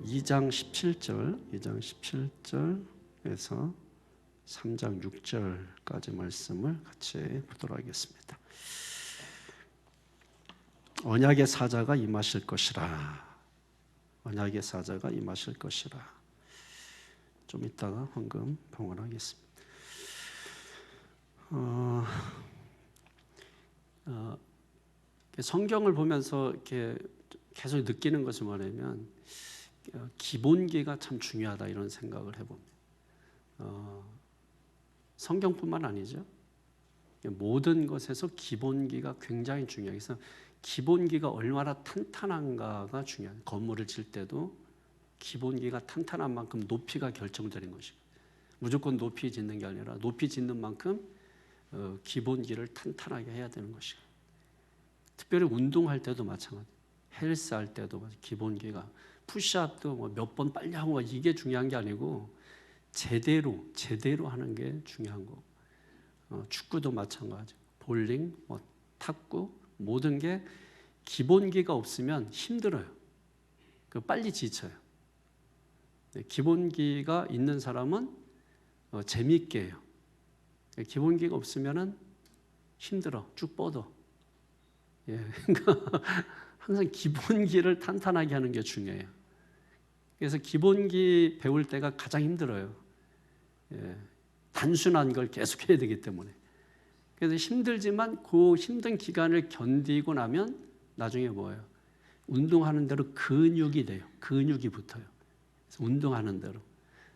2장 17절에서 3장 6절까지 말씀을 같이 보도록 하겠습니다. 언약의 사자가 임하실 것이라. 언약의 사자가 임하실 것이라. 좀 이따가 헌금 봉헌하겠습니다. 성경을 보면서 이렇게 계속 느끼는 것이 뭐냐면 기본기가 참 중요하다 이런 생각을 해봅니다. 성경뿐만 아니죠. 모든 것에서 기본기가 굉장히 중요해요. 그래서 기본기가 얼마나 탄탄한가가 중요해요. 건물을 질 때도 기본기가 탄탄한 만큼 높이가 결정되는 것이고, 무조건 높이 짓는 게 아니라 높이 짓는 만큼 기본기를 탄탄하게 해야 되는 것이고, 특별히 운동할 때도 마찬가지, 헬스 할 때도 기본기가, 푸시업도 뭐 몇 번 빨리 하고 이게 중요한 게 아니고 제대로 하는 게 중요한 거. 축구도 마찬가지, 볼링, 뭐 탁구, 모든 게 기본기가 없으면 힘들어요. 빨리 지쳐요. 기본기가 있는 사람은 재미있게 해요. 기본기가 없으면은 힘들어, 쭉 뻗어. 그러니까 항상 기본기를 탄탄하게 하는 게 중요해요. 그래서 기본기 배울 때가 가장 힘들어요. 단순한 걸 계속 해야 되기 때문에. 그래서 힘들지만 그 힘든 기간을 견디고 나면 나중에 뭐예요? 운동하는 대로 근육이 돼요. 근육이 붙어요. 그래서 운동하는 대로.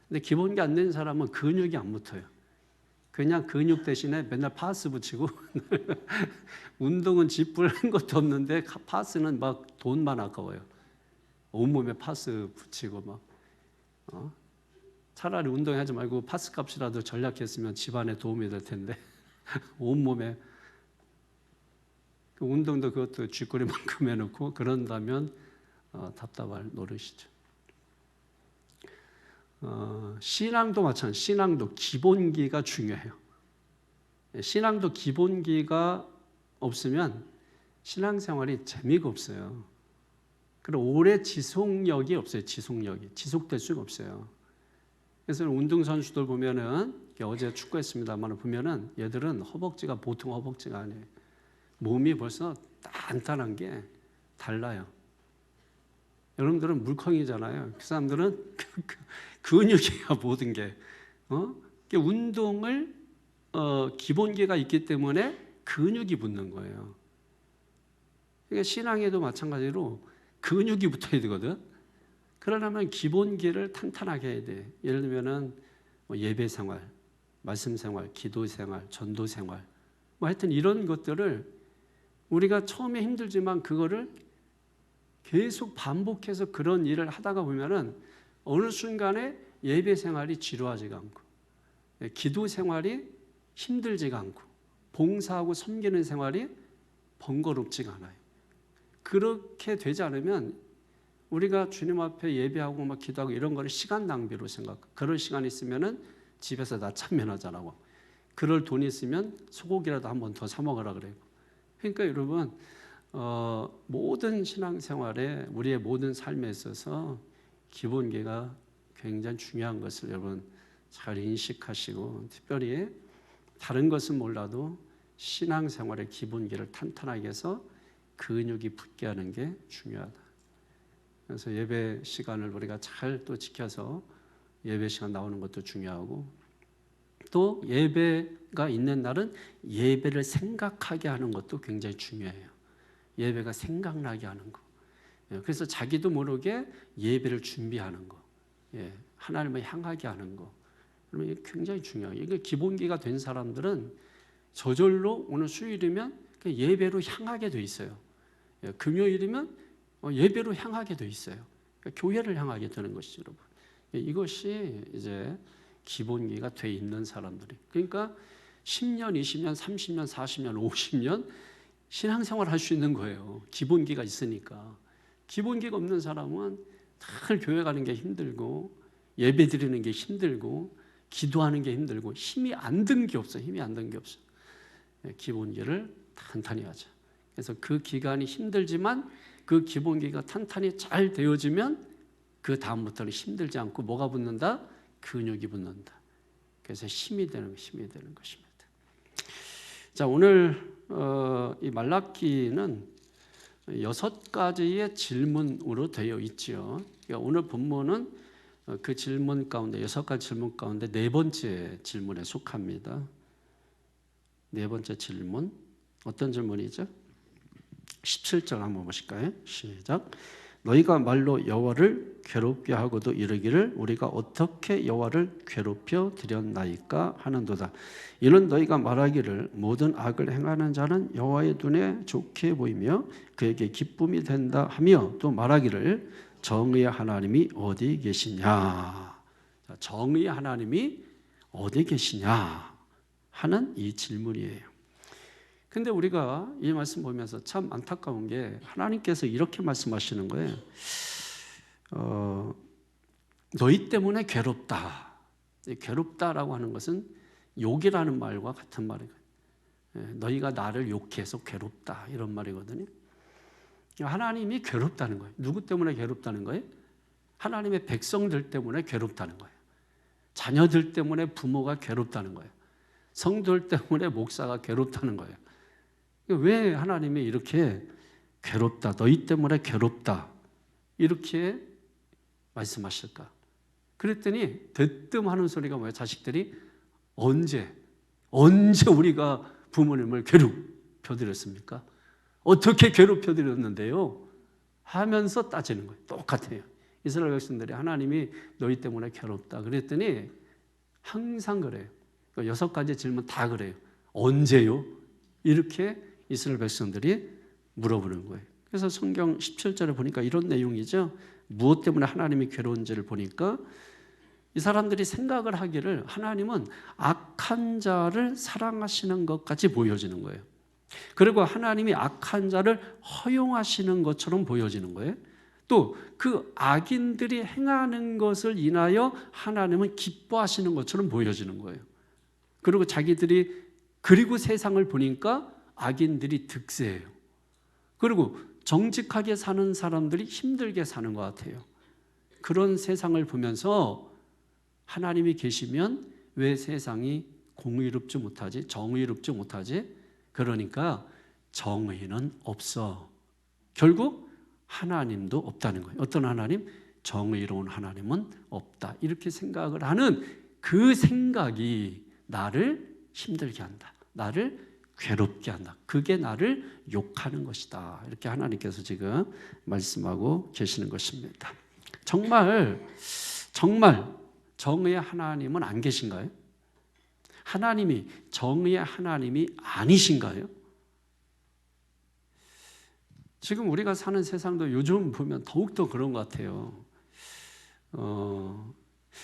근데 기본기 안 된 사람은 근육이 안 붙어요. 그냥 근육 대신에 맨날 파스 붙이고 운동은 쥐뿔한 것도 없는데 파스는 막 돈만 아까워요. 온몸에 파스 붙이고 막 차라리 운동하지 말고 파스 값이라도 전략했으면 집안에 도움이 될 텐데 온몸에 그 운동도 그것도 쥐꼬리만큼 해놓고 그런다면 답답할 노릇이죠. 신앙도 마찬가지. 신앙도 기본기가 중요해요. 신앙도 기본기가 없으면 신앙생활이 재미가 없어요. 그리고 오래 지속력이 없어요. 지속될 수가 없어요. 그래서 운동선수들 보면은, 어제 축구했습니다만 보면은 얘들은 허벅지가 보통 허벅지가 아니에요. 몸이 벌써 단단한 게 달라요. 여러분들은 물컹이잖아요. 그 사람들은 근육이야 모든 게. 운동을 기본기가 있기 때문에 근육이 붙는 거예요. 그러니까 신앙에도 마찬가지로 근육이 붙어야 되거든. 그러려면 기본기를 탄탄하게 해야 돼. 예를 들면은 예배 생활, 말씀 생활, 기도 생활, 전도 생활, 뭐 하여튼 이런 것들을 우리가 처음에 힘들지만 그거를 계속 반복해서 그런 일을 하다가 보면은 어느 순간에 예배 생활이 지루하지가 않고, 기도 생활이 힘들지가 않고, 봉사하고 섬기는 생활이 번거롭지가 않아요. 그렇게 되지 않으면 우리가 주님 앞에 예배하고 막 기도하고 이런 거를 시간 낭비로 생각하고, 그럴 시간 있으면은 집에서 낮잠이나 하자라고, 그럴 돈이 있으면 소고기라도 한 번 더 사 먹으라 그래요. 그러니까 여러분 모든 신앙생활에 우리의 모든 삶에 있어서 기본기가 굉장히 중요한 것을 여러분 잘 인식하시고, 특별히 다른 것은 몰라도 신앙생활의 기본기를 탄탄하게 해서 근육이 붙게 하는 게 중요하다. 그래서 예배 시간을 우리가 잘 또 지켜서 예배 시간 나오는 것도 중요하고, 또 예배가 있는 날은 예배를 생각하게 하는 것도 굉장히 중요해요. 예배가 생각나게 하는 거. 그래서 자기도 모르게 예배를 준비하는 거, 하나님을 향하게 하는 거, 이게 굉장히 중요해요. 이게 기본기가 된 사람들은 저절로 오늘 수요일이면 예배로 향하게 돼 있어요. 금요일이면 예배로 향하게 돼 있어요. 그러니까 교회를 향하게 되는 것이죠, 여러분. 이것이 이제 기본기가 돼 있는 사람들이. 그러니까 10년, 20년, 30년, 40년, 50년 신앙생활 할 수 있는 거예요. 기본기가 있으니까. 기본기가 없는 사람은 늘 교회 가는 게 힘들고, 예배 드리는 게 힘들고, 기도하는 게 힘들고, 힘이 안 든 게 없어요. 기본기를 탄탄히 하자. 그래서 그 기간이 힘들지만 그 기본기가 탄탄히 잘 되어지면 그 다음부터는 힘들지 않고 뭐가 붙는다? 근육이 붙는다. 그래서 힘이 되는 것입니다. 자, 오늘 이 말라기는 6가지의 질문으로 되어 있죠. 그러니까 오늘 본문은 그 질문 가운데 6가지 질문 가운데 4번째 질문에 속합니다. 4번째 질문 어떤 질문이죠? 17절 한번 보실까요? 시작. 너희가 말로 여호와를 괴롭게 하고도 이르기를 우리가 어떻게 여호와를 괴롭혀 드렸나이까 하는도다. 이는 너희가 말하기를 모든 악을 행하는 자는 여호와의 눈에 좋게 보이며 그에게 기쁨이 된다 하며 또 말하기를 정의의 하나님이 어디 계시냐. 정의의 하나님이 어디 계시냐 하는 이 질문이에요. 근데 우리가 이 말씀 보면서 참 안타까운 게 하나님께서 이렇게 말씀하시는 거예요. 너희 때문에 괴롭다. 괴롭다라고 하는 것은 욕이라는 말과 같은 말이에요. 너희가 나를 욕해서 괴롭다 이런 말이거든요. 하나님이 괴롭다는 거예요. 누구 때문에 괴롭다는 거예요? 하나님의 백성들 때문에 괴롭다는 거예요. 자녀들 때문에 부모가 괴롭다는 거예요. 성도들 때문에 목사가 괴롭다는 거예요. 왜 하나님이 이렇게 괴롭다, 너희 때문에 괴롭다 이렇게 말씀하실까? 그랬더니 대뜸하는 소리가 뭐예요? 자식들이 언제 우리가 부모님을 괴롭혀드렸습니까? 어떻게 괴롭혀드렸는데요? 하면서 따지는 거예요. 똑같아요. 이스라엘 백성들이 하나님이 너희 때문에 괴롭다 그랬더니 항상 그래요. 6가지 질문 다 그래요. 언제요? 이렇게 이스라엘 백성들이 물어보는 거예요. 그래서 성경 17절에 보니까 이런 내용이죠. 무엇 때문에 하나님이 괴로운지를 보니까 이 사람들이 생각을 하기를 하나님은 악한 자를 사랑하시는 것까지 보여지는 거예요. 그리고 하나님이 악한 자를 허용하시는 것처럼 보여지는 거예요. 또 그 악인들이 행하는 것을 인하여 하나님은 기뻐하시는 것처럼 보여지는 거예요. 그리고 세상을 보니까 악인들이 득세해요. 그리고 정직하게 사는 사람들이 힘들게 사는 것 같아요. 그런 세상을 보면서 하나님이 계시면 왜 세상이 공의롭지 못하지? 정의롭지 못하지? 그러니까 정의는 없어. 결국 하나님도 없다는 거예요. 어떤 하나님? 정의로운 하나님은 없다. 이렇게 생각을 하는 그 생각이 나를 힘들게 한다. 나를 괴롭게 한다. 그게 나를 욕하는 것이다. 이렇게 하나님께서 지금 말씀하고 계시는 것입니다. 정말 정의의 하나님은 안 계신가요? 하나님이 정의의 하나님이 아니신가요? 지금 우리가 사는 세상도 요즘 보면 더욱더 그런 것 같아요.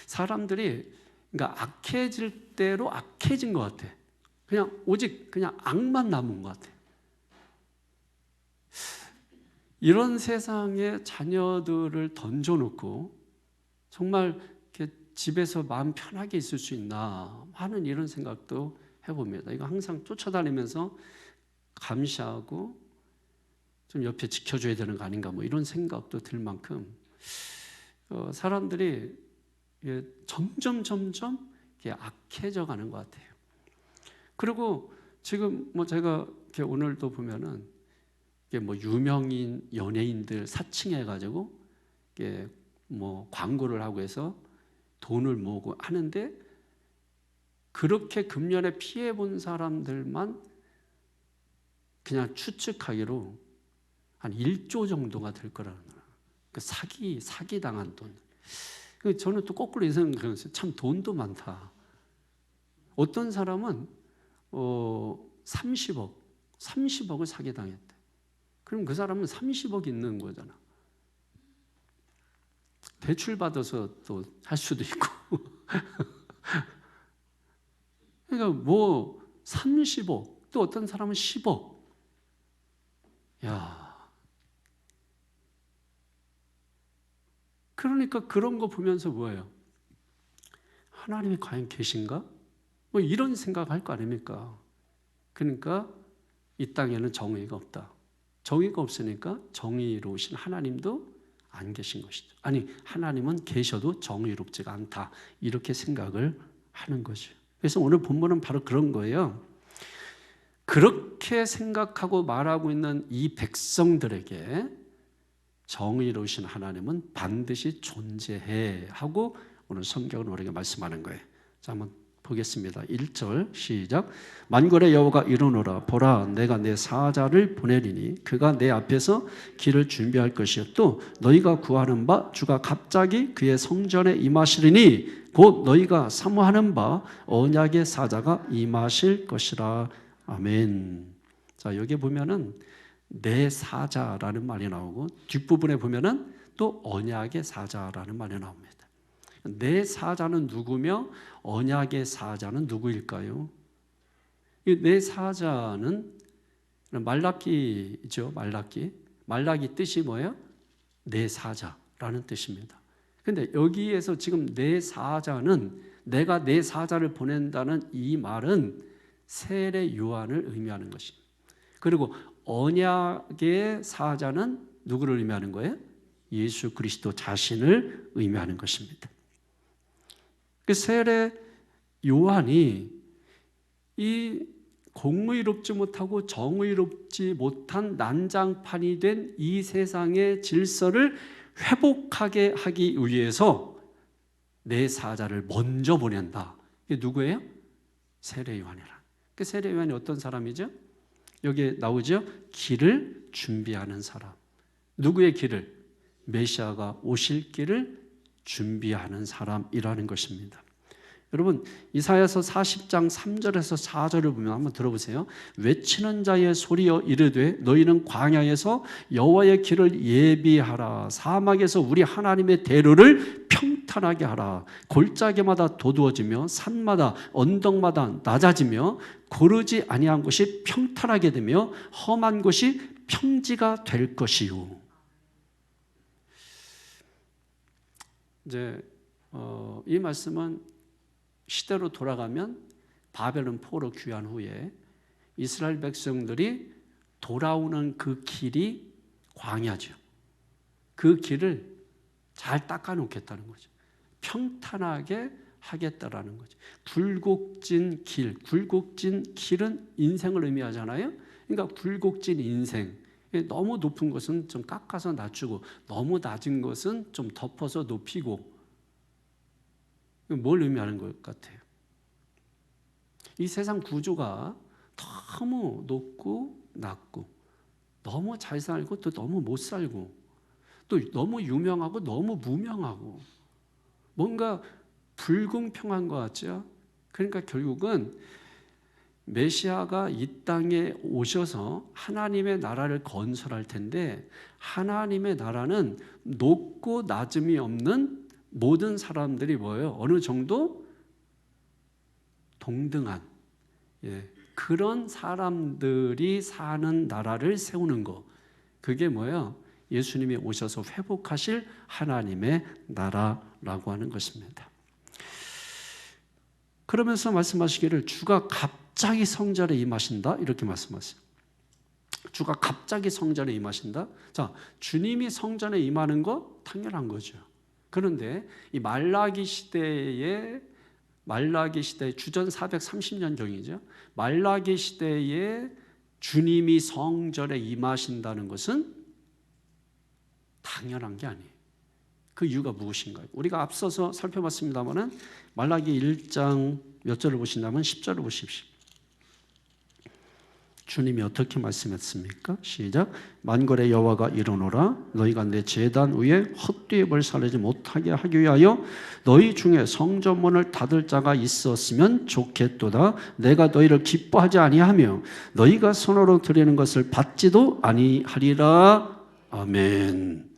사람들이 그러니까 악해질 대로 악해진 것 같아. 오직 악만 남은 것 같아. 이런 세상에 자녀들을 던져놓고 정말 이렇게 집에서 마음 편하게 있을 수 있나 하는 이런 생각도 해봅니다. 이거 항상 쫓아다니면서 감시하고 좀 옆에 지켜줘야 되는 거 아닌가 이런 생각도 들 만큼 사람들이 점점 악해져 가는 것 같아요. 그리고 지금 제가 이렇게 오늘도 보면은 유명인 연예인들 사칭해가지고 광고를 하고 해서 돈을 모으고 하는데 그렇게 금년에 피해 본 사람들만 그냥 추측하기로 한 1조 정도가 될 거라는 거예요. 그 사기 당한 돈. 저는 또 거꾸로 이 생각을 했어요. 참 돈도 많다. 어떤 사람은 30억을 사기 당했대. 그럼 그 사람은 30억 있는 거잖아. 대출 받아서 또 할 수도 있고. 그러니까 30억, 또 어떤 사람은 10억. 야. 그러니까 그런 거 보면서 뭐예요? 하나님이 과연 계신가? 이런 생각할 거 아닙니까? 그러니까 이 땅에는 정의가 없다. 정의가 없으니까 정의로우신 하나님도 안 계신 것이죠. 아니, 하나님은 계셔도 정의롭지가 않다. 이렇게 생각을 하는 거죠. 그래서 오늘 본문은 바로 그런 거예요. 그렇게 생각하고 말하고 있는 이 백성들에게 정의로우신 하나님은 반드시 존재해 하고 오늘 성경은 우리에게 말씀하는 거예요. 자, 한번 보겠습니다. 1절 시작. 만군의 여호와가 이르노라. 보라, 내가 내 사자를 보내리니 그가 내 앞에서 길을 준비할 것이요 또 너희가 구하는 바 주가 갑자기 그의 성전에 임하시리니 곧 너희가 사모하는 바 언약의 사자가 임하실 것이라. 아멘. 자, 여기 보면은 내 사자라는 말이 나오고 뒷부분에 보면은 또 언약의 사자라는 말이 나옵니다. 내 사자는 누구며 언약의 사자는 누구일까요? 이 내 사자는 말라기죠. 말라기 뜻이 뭐예요? 내 사자라는 뜻입니다. 근데 여기에서 지금 내 사자는 내가 내 사자를 보낸다는 이 말은 세례 요한을 의미하는 것입니다. 그리고 언약의 사자는 누구를 의미하는 거예요? 예수 그리스도 자신을 의미하는 것입니다. 그 세례 요한이 이 공의롭지 못하고 정의롭지 못한 난장판이 된 이 세상의 질서를 회복하게 하기 위해서 내 사자를 먼저 보낸다. 이게 누구예요? 세례 요한이라. 그 세례 요한이 어떤 사람이죠? 여기에 나오죠? 길을 준비하는 사람. 누구의 길을? 메시아가 오실 길을 준비하는 사람이라는 것입니다. 여러분, 이사야서 40장 3절에서 4절을 보면 한번 들어보세요. 외치는 자의 소리여 이르되 너희는 광야에서 여호와의 길을 예비하라. 사막에서 우리 하나님의 대로를 평탄하게 하라. 골짜기마다 도두어지며 산마다 언덕마다 낮아지며 고르지 아니한 곳이 평탄하게 되며 험한 곳이 평지가 될 것이요. 이제 이 말씀은 시대로 돌아가면 바벨론 포로 귀환 후에 이스라엘 백성들이 돌아오는 그 길이 광야죠. 그 길을 잘 닦아놓겠다는 거죠. 평탄하게 하겠다라는 거죠. 굴곡진 길은 인생을 의미하잖아요. 그러니까 굴곡진 인생. 너무 높은 것은 좀 깎아서 낮추고 너무 낮은 것은 좀 덮어서 높이고. 뭘 의미하는 것 같아요? 이 세상 구조가 너무 높고 낮고 너무 잘 살고 또 너무 못 살고 또 너무 유명하고 너무 무명하고 뭔가 불공평한 것 같죠? 그러니까 결국은 메시아가 이 땅에 오셔서 하나님의 나라를 건설할 텐데 하나님의 나라는 높고 낮음이 없는 모든 사람들이 뭐예요? 어느 정도 동등한 그런 사람들이 사는 나라를 세우는 거. 그게 뭐예요? 예수님이 오셔서 회복하실 하나님의 나라라고 하는 것입니다. 그러면서 말씀하시기를 주가 갑자기 성전에 임하신다 이렇게 말씀하세요. 주가 갑자기 성전에 임하신다. 자, 주님이 성전에 임하는 거 당연한 거죠. 그런데 이 말라기 시대 주전 430년 경이죠. 말라기 시대에 주님이 성전에 임하신다는 것은 당연한 게 아니에요. 그 이유가 무엇인가요? 우리가 앞서서 살펴봤습니다만은 말라기 1장 몇 절을 보신다면 10절을 보십시오. 주님이 어떻게 말씀했습니까? 시작. 만군의 여호와가 이르노라. 너희가 내 제단 위에 헛되이 벌사르지 못하게 하기 위하여 너희 중에 성전문을 닫을 자가 있었으면 좋겠도다. 내가 너희를 기뻐하지 아니하며 너희가 손으로 드리는 것을 받지도 아니하리라. 아멘.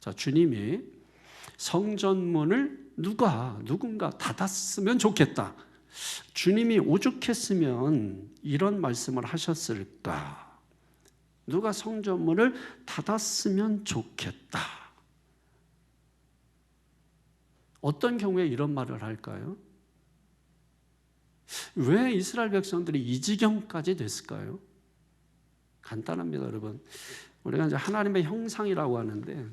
자, 주님이 성전문을 누군가 닫았으면 좋겠다. 주님이 오죽했으면 이런 말씀을 하셨을까? 누가 성전문을 닫았으면 좋겠다. 어떤 경우에 이런 말을 할까요? 왜 이스라엘 백성들이 이 지경까지 됐을까요? 간단합니다, 여러분. 우리가 이제 하나님의 형상이라고 하는데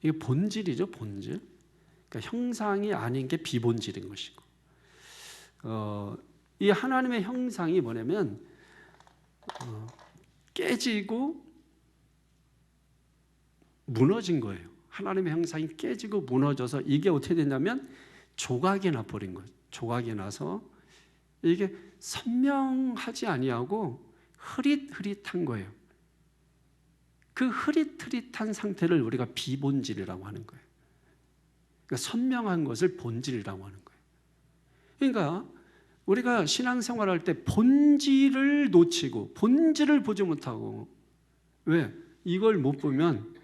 이게 본질이죠, 본질. 그러니까 형상이 아닌 게 비본질인 것이고, 이 하나님의 형상이 뭐냐면 깨지고 무너진 거예요. 하나님의 형상이 깨지고 무너져서 이게 어떻게 됐냐면 조각이 나버린 거예요. 조각이 나서 이게 선명하지 아니하고 흐릿흐릿한 거예요. 그 흐릿흐릿한 상태를 우리가 비본질이라고 하는 거예요. 그러니까 선명한 것을 본질이라고 하는 거예요. 그러니까 우리가 신앙생활할 때 본질을 놓치고 본질을 보지 못하고, 왜? 이걸 못 보면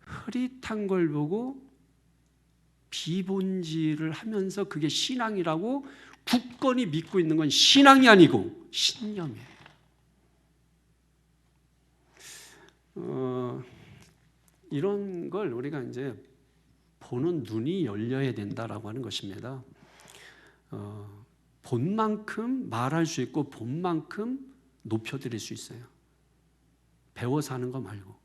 흐릿한 걸 보고 비본질을 하면서 그게 신앙이라고 굳건히 믿고 있는 건 신앙이 아니고 신념이에요. 이런 걸 우리가 이제 보는 눈이 열려야 된다라고 하는 것입니다. 본만큼 말할 수 있고 본만큼 높여드릴 수 있어요. 배워서 하는 거 말고.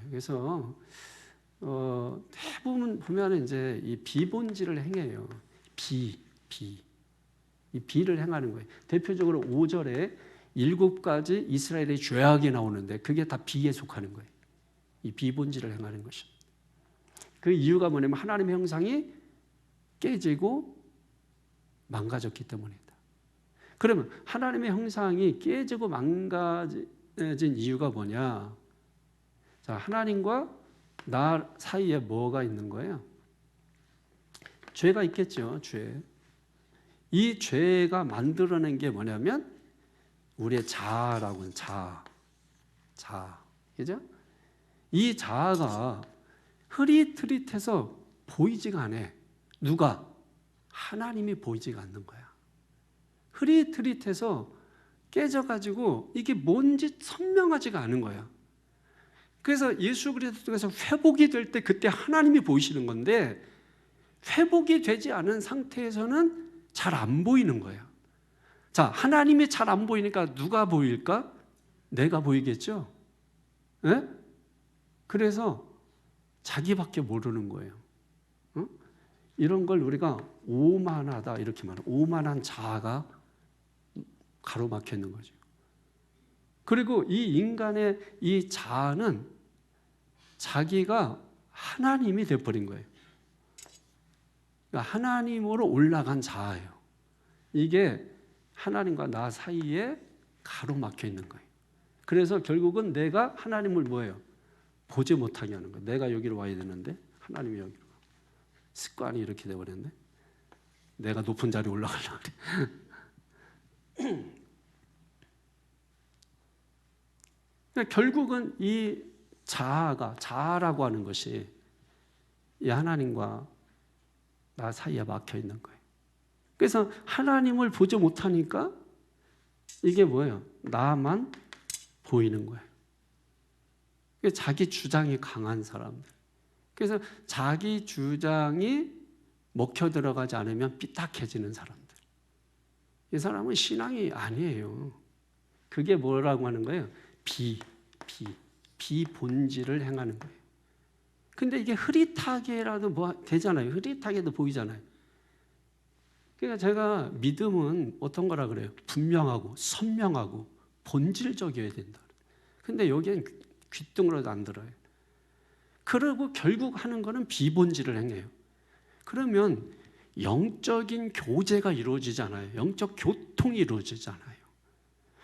그래서 대부분 보면 이제 이 비본질을 행해요. 이 비를 행하는 거예요. 대표적으로 5절에 7가지 이스라엘의 죄악이 나오는데 그게 다 비에 속하는 거예요. 이 비본질을 행하는 것입니다. 그 이유가 뭐냐면 하나님의 형상이 깨지고 망가졌기 때문이다. 그러면 하나님의 형상이 깨지고 망가진 이유가 뭐냐? 자, 하나님과 나 사이에 뭐가 있는 거예요? 죄가 있겠죠, 죄. 이 죄가 만들어낸 게 뭐냐면 우리의 자아라고 하는 자아. 그죠? 이 자아가 흐릿흐릿해서 보이지가 않아. 누가? 하나님이 보이지가 않는 거야. 흐릿흐릿해서 깨져가지고 이게 뭔지 선명하지가 않은 거야. 그래서 예수 그리스도께서 회복이 될 때 그때 하나님이 보이시는 건데 회복이 되지 않은 상태에서는 잘 안 보이는 거야. 자, 하나님이 잘 안 보이니까 누가 보일까? 내가 보이겠죠? 네? 그래서 자기밖에 모르는 거예요. 어? 이런 걸 우리가 오만하다 이렇게 말해요. 오만한 자아가 가로막혀 있는 거죠. 그리고 이 인간의 이 자아는 자기가 하나님이 되어버린 거예요. 그러니까 하나님으로 올라간 자아예요. 이게 하나님과 나 사이에 가로막혀 있는 거예요. 그래서 결국은 내가 하나님을 뭐예요? 보지 못하게 하는 거예요. 내가 여기로 와야 되는데 하나님이 여기로. 습관이 이렇게 되어버렸네. 내가 높은 자리에 올라가려고 그래. 그러니까 결국은 이 자아라고 하는 것이 이 하나님과 나 사이에 막혀 있는 거예요. 그래서 하나님을 보지 못하니까 이게 뭐예요? 나만 보이는 거예요. 자기 주장이 강한 사람들. 그래서 자기 주장이 먹혀 들어가지 않으면 삐딱해지는 사람들. 이 사람은 신앙이 아니에요. 그게 뭐라고 하는 거예요? 비본질을 행하는 거예요. 근데 이게 흐릿하게라도 뭐 되잖아요. 흐릿하게도 보이잖아요. 그러니까 제가 믿음은 어떤 거라 그래요? 분명하고 선명하고 본질적이어야 된다. 근데 여기엔 귓등으로도 안 들어요. 그러고 결국 하는 거는 비본질을 행해요. 그러면 영적인 교제가 이루어지잖아요. 영적 교통이 이루어지잖아요.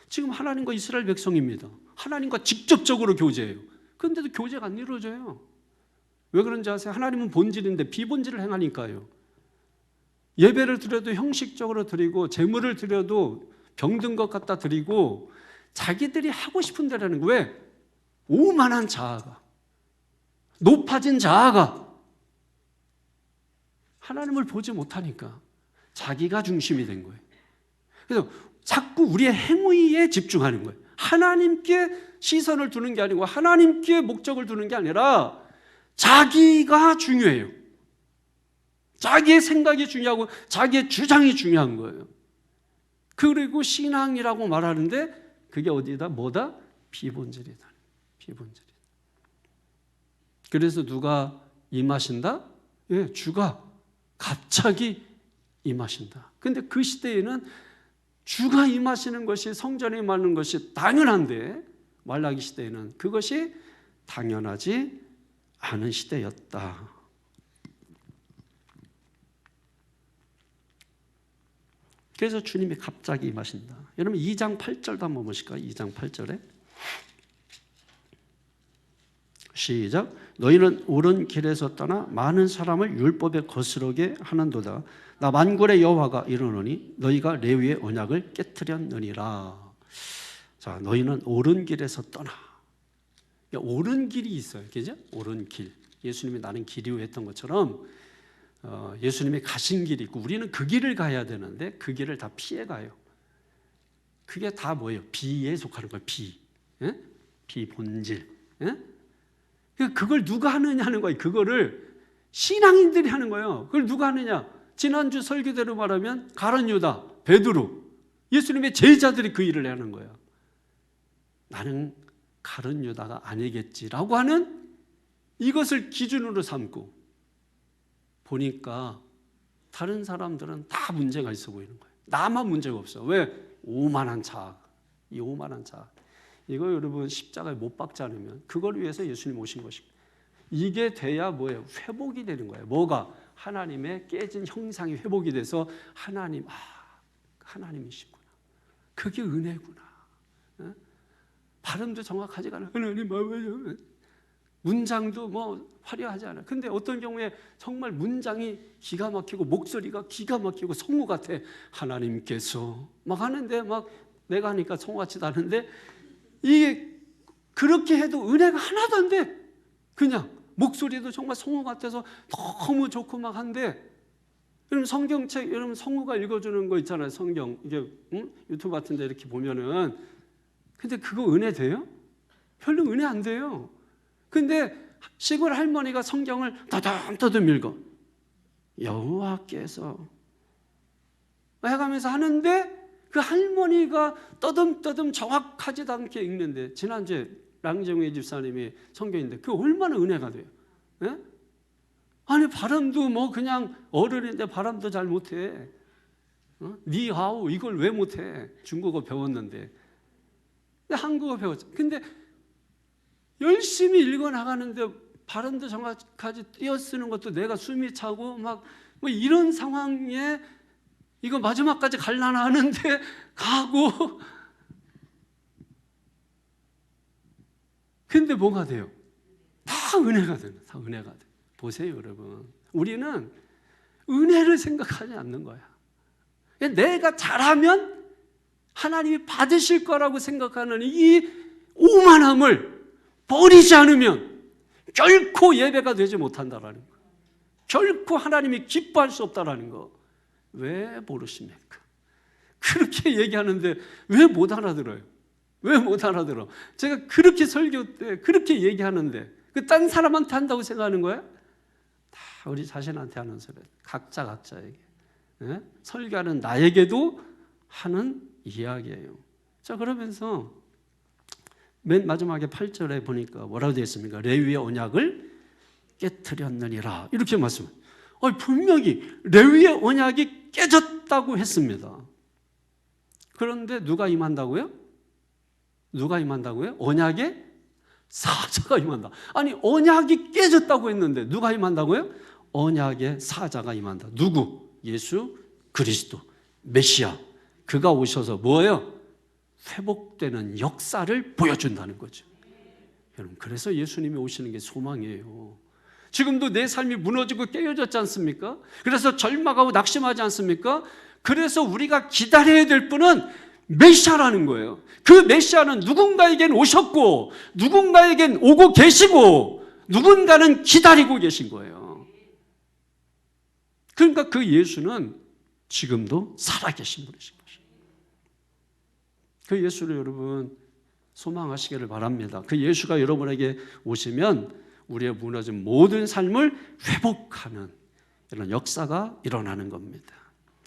지금 하나님과 이스라엘 백성입니다. 하나님과 직접적으로 교제해요. 그런데도 교제가 안 이루어져요. 왜 그런지 아세요? 하나님은 본질인데 비본질을 행하니까요. 예배를 드려도 형식적으로 드리고 제물을 드려도 병든 것 갖다 드리고 자기들이 하고 싶은 대로 하는 거예요. 왜? 오만한 자아가, 높아진 자아가 하나님을 보지 못하니까 자기가 중심이 된 거예요. 그래서 자꾸 우리의 행위에 집중하는 거예요. 하나님께 시선을 두는 게 아니고 하나님께 목적을 두는 게 아니라 자기가 중요해요. 자기의 생각이 중요하고 자기의 주장이 중요한 거예요. 그리고 신앙이라고 말하는데 그게 어디다? 뭐다? 비본질이다. 비본질이다. 그래서 누가 임하신다? 예, 주가 갑자기 임하신다. 근데 그 시대에는 주가 임하시는 것이, 성전에 임하는 것이 당연한데 말라기 시대에는 그것이 당연하지 않은 시대였다. 그래서 주님이 갑자기 임하신다. 여러분 2장 8절도 한번 보실까요? 2장 8절에 시작. 너희는 옳은 길에서 떠나 많은 사람을 율법에 거스르게 하는도다. 나 만군의 여호와가 이르노니 너희가 레위의 언약을 깨트렸느니라. 자, 너희는 옳은 길에서 떠나. 옳은 길이 있어요, 그죠? 옳은 길. 예수님이 나는 길이요 했던 것처럼 예수님이 가신 길이 있고 우리는 그 길을 가야 되는데 그 길을 다 피해 가요. 그게 다 뭐예요? 비에 속하는 거예요. 비, 예? 비 본질. 예? 그걸 누가 하느냐는 거예요. 그거를 신앙인들이 하는 거예요. 그걸 누가 하느냐? 지난주 설교대로 말하면 가룟 유다, 베드로, 예수님의 제자들이 그 일을 하는 거예요. 나는 가룟 유다가 아니겠지라고 하는 이것을 기준으로 삼고 보니까 다른 사람들은 다 문제가 있어 보이는 거예요. 나만 문제가 없어. 왜? 오만한 자아. 이 오만한 자아. 이거 여러분 십자가에 못 박지 않으면 그걸 위해서 예수님 오신 것입니다. 이게 돼야 뭐예요? 회복이 되는 거예요. 뭐가? 하나님의 깨진 형상이 회복이 돼서 하나님, 하나님이시구나. 그게 은혜구나. 발음도 정확하지가 않아. 하나님, 문장도 뭐 화려하지 않아. 근데 어떤 경우에 정말 문장이 기가 막히고 목소리가 기가 막히고 성우 같아. 하나님께서 막 하는데 막 내가 하니까 성우 같지도 않은데 이게 그렇게 해도 은혜가 하나도 안 돼. 그냥 목소리도 정말 성우 같아서 너무 좋고 막 한데 여러분 성경책 여러분 성우가 읽어주는 거 있잖아요. 성경 이게 유튜브 같은 데 이렇게 보면은 근데 그거 은혜 돼요? 별로 은혜 안 돼요. 근데 시골 할머니가 성경을 떠듬떠듬 읽어 여호와께서 해가면서 하는데 그 할머니가 떠듬떠듬 정확하지도 않게 읽는데 지난주에 랑정회 집사님이 성경인데 그거 얼마나 은혜가 돼요. 예? 아니 발음도 뭐 그냥 어른인데 발음도 잘 못해. 니하오 이걸 왜 못해. 중국어 배웠는데 근데 한국어 배웠죠. 근데 열심히 읽어나가는데 발음도 정확하지 띄어쓰는 것도 내가 숨이 차고 막 뭐 이런 상황에 이거 마지막까지 갈라나 하는데 가고 근데 뭐가 돼요? 다 은혜가 돼요. 다 은혜가 돼요. 보세요 여러분. 우리는 은혜를 생각하지 않는 거야. 내가 잘하면 하나님이 받으실 거라고 생각하는 이 오만함을 버리지 않으면 결코 예배가 되지 못한다라는 거. 결코 하나님이 기뻐할 수 없다라는 거. 왜 모르십니까? 그렇게 얘기하는데 왜 못 알아들어요? 왜 못 알아들어? 제가 그렇게 설교 때 그렇게 얘기하는데 그 딴 사람한테 한다고 생각하는 거야? 다 우리 자신한테 하는 소리. 각자에게. 네? 설교하는 나에게도 하는 이야기예요. 자 그러면서 맨 마지막에 8절에 보니까 뭐라고 되어 있습니까? 레위의 언약을 깨트렸느니라 이렇게 말씀해요. 분명히 레위의 언약이 깨졌다고 했습니다. 그런데 누가 임한다고요? 누가 임한다고요? 언약의 사자가 임한다. 아니 언약이 깨졌다고 했는데 누가 임한다고요? 언약의 사자가 임한다. 누구? 예수 그리스도 메시아. 그가 오셔서 뭐예요? 회복되는 역사를 보여준다는 거죠. 여러분 그래서 예수님이 오시는 게 소망이에요. 지금도 내 삶이 무너지고 깨어졌지 않습니까? 그래서 절망하고 낙심하지 않습니까? 그래서 우리가 기다려야 될 분은 메시아라는 거예요. 그 메시아는 누군가에겐 오셨고 누군가에겐 오고 계시고 누군가는 기다리고 계신 거예요. 그러니까 그 예수는 지금도 살아계신 분이신 것이에요. 그 예수를 여러분 소망하시기를 바랍니다. 그 예수가 여러분에게 오시면 우리의 무너진 모든 삶을 회복하는 이런 역사가 일어나는 겁니다.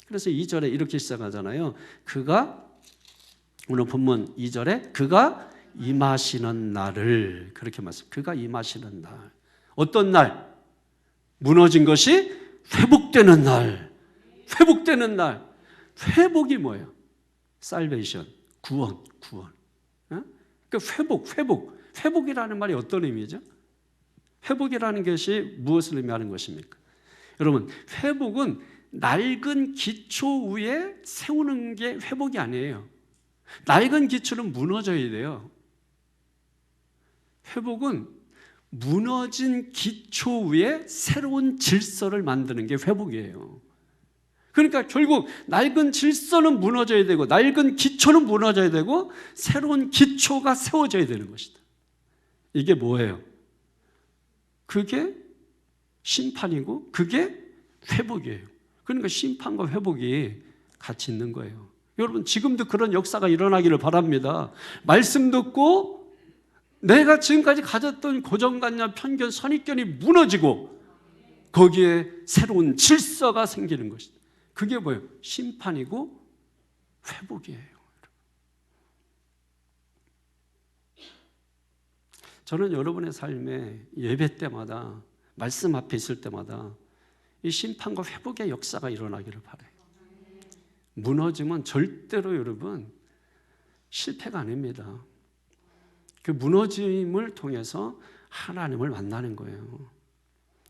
그래서 2절에 이렇게 시작하잖아요. 그가 오늘 본문 2절에 그가 임하시는 날을 그렇게 말씀. 그가 임하시는 날. 어떤 날? 무너진 것이 회복되는 날. 회복되는 날. 회복이 뭐예요? 살베이션, 구원. 그 회복이라는 말이 어떤 의미죠? 회복이라는 것이 무엇을 의미하는 것입니까? 여러분, 회복은 낡은 기초 위에 세우는 게 회복이 아니에요. 낡은 기초는 무너져야 돼요. 회복은 무너진 기초 위에 새로운 질서를 만드는 게 회복이에요. 그러니까 결국 낡은 질서는 무너져야 되고 낡은 기초는 무너져야 되고 새로운 기초가 세워져야 되는 것이다. 이게 뭐예요? 그게 심판이고 그게 회복이에요. 그러니까 심판과 회복이 같이 있는 거예요. 여러분, 지금도 그런 역사가 일어나기를 바랍니다. 말씀 듣고 내가 지금까지 가졌던 고정관념, 편견, 선입견이 무너지고 거기에 새로운 질서가 생기는 것이다. 그게 뭐예요? 심판이고 회복이에요. 저는 여러분의 삶에 예배 때마다, 말씀 앞에 있을 때마다 이 심판과 회복의 역사가 일어나기를 바라요. 무너지면 절대로 여러분 실패가 아닙니다. 그 무너짐을 통해서 하나님을 만나는 거예요.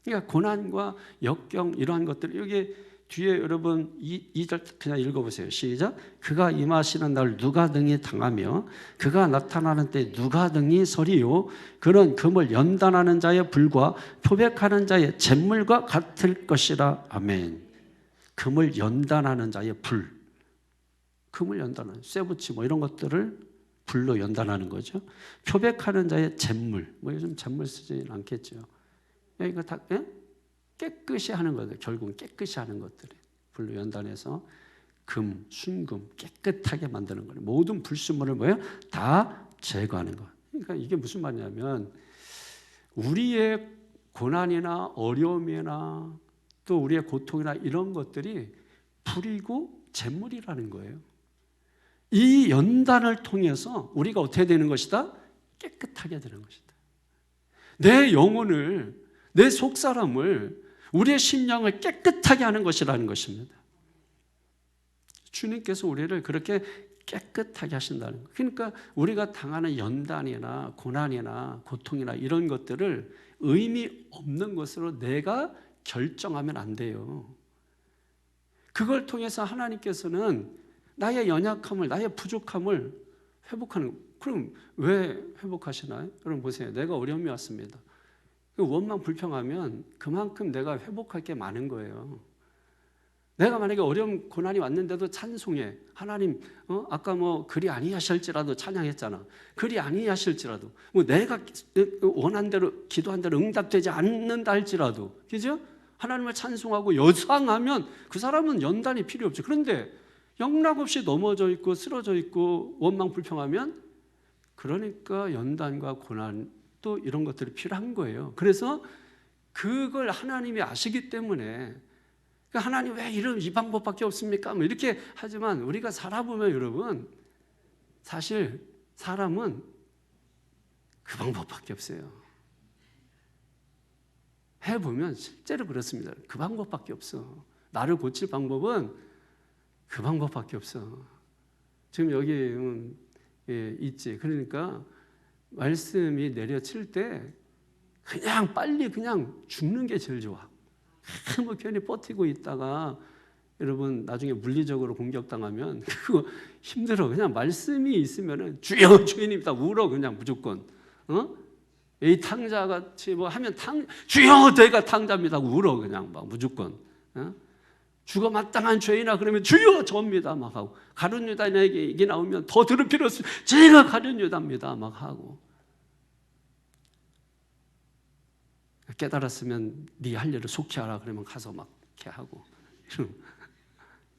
그러니까 고난과 역경 이러한 것들, 여기 뒤에 여러분 2절 그냥 읽어보세요. 시작. 그가 임하시는 날 누가 등이 당하며 그가 나타나는 때 누가 등이 서리요. 그는 금을 연단하는 자의 불과 표백하는 자의 잿물과 같을 것이라. 아멘. 금을 연단하는 자의 불. 금을 연단하는, 쇠붙이 뭐 이런 것들을 불로 연단하는 거죠. 표백하는 자의 잿물. 뭐 요즘 잿물 쓰지는 않겠죠. 이거 다 깨끗이 하는 거예요. 결국은 깨끗이 하는 것들이 불로 연단해서 금, 순금 깨끗하게 만드는 거예요. 모든 불순물을 뭐예요? 다 제거하는 거예요. 그러니까 이게 무슨 말이냐면 우리의 고난이나 어려움이나 또 우리의 고통이나 이런 것들이 불이고 잿물이라는 거예요. 이 연단을 통해서 우리가 어떻게 되는 것이다? 깨끗하게 되는 것이다. 내 영혼을, 내 속사람을, 우리의 심령을 깨끗하게 하는 것이라는 것입니다. 주님께서 우리를 그렇게 깨끗하게 하신다는 거예요. 그러니까 우리가 당하는 연단이나 고난이나 고통이나 이런 것들을 의미 없는 것으로 내가 결정하면 안 돼요. 그걸 통해서 하나님께서는 나의 연약함을, 나의 부족함을 회복하는 거예요. 그럼 왜 회복하시나요? 여러분 보세요. 내가 어려움이 왔습니다. 원망 불평하면 그만큼 내가 회복할 게 많은 거예요. 내가 만약에 어려움 고난이 왔는데도 찬송해. 하나님, 아까 뭐 그리 아니하실지라도 찬양했잖아. 그리 아니하실지라도, 뭐 내가 원한 대로 기도한 대로 응답되지 않는다 할지라도, 그죠? 하나님을 찬송하고 여상하면 그 사람은 연단이 필요 없죠. 그런데 영락없이 넘어져 있고 쓰러져 있고 원망 불평하면, 그러니까 연단과 고난 또 이런 것들이 필요한 거예요. 그래서 그걸 하나님이 아시기 때문에, 하나님 왜 이 방법밖에 없습니까? 뭐 이렇게 하지만 우리가 살아보면 여러분, 사실 사람은 그 방법밖에 없어요. 해보면 실제로 그렇습니다. 그 방법밖에 없어. 나를 고칠 방법은 그 방법밖에 없어. 지금 여기 있지. 그러니까 말씀이 내려칠 때 그냥 빨리 그냥 죽는 게 제일 좋아. 뭐 괜히 버티고 있다가 여러분 나중에 물리적으로 공격당하면 그거 힘들어. 그냥 말씀이 있으면은 주여 주인입니다 울어. 그냥 무조건. 이 탕자같이 뭐 하면 주여 내가 탕자입니다 울어. 그냥 막 무조건. 죽어 마땅한 죄이나 그러면 주여 저입니다 막 하고, 가룟 유다에게 이게 나오면 더 들을 필요 없어요. 제가 가룟 유다입니다 막 하고, 깨달았으면 네 할 일을 속히 하라 그러면 가서 막 이렇게 하고,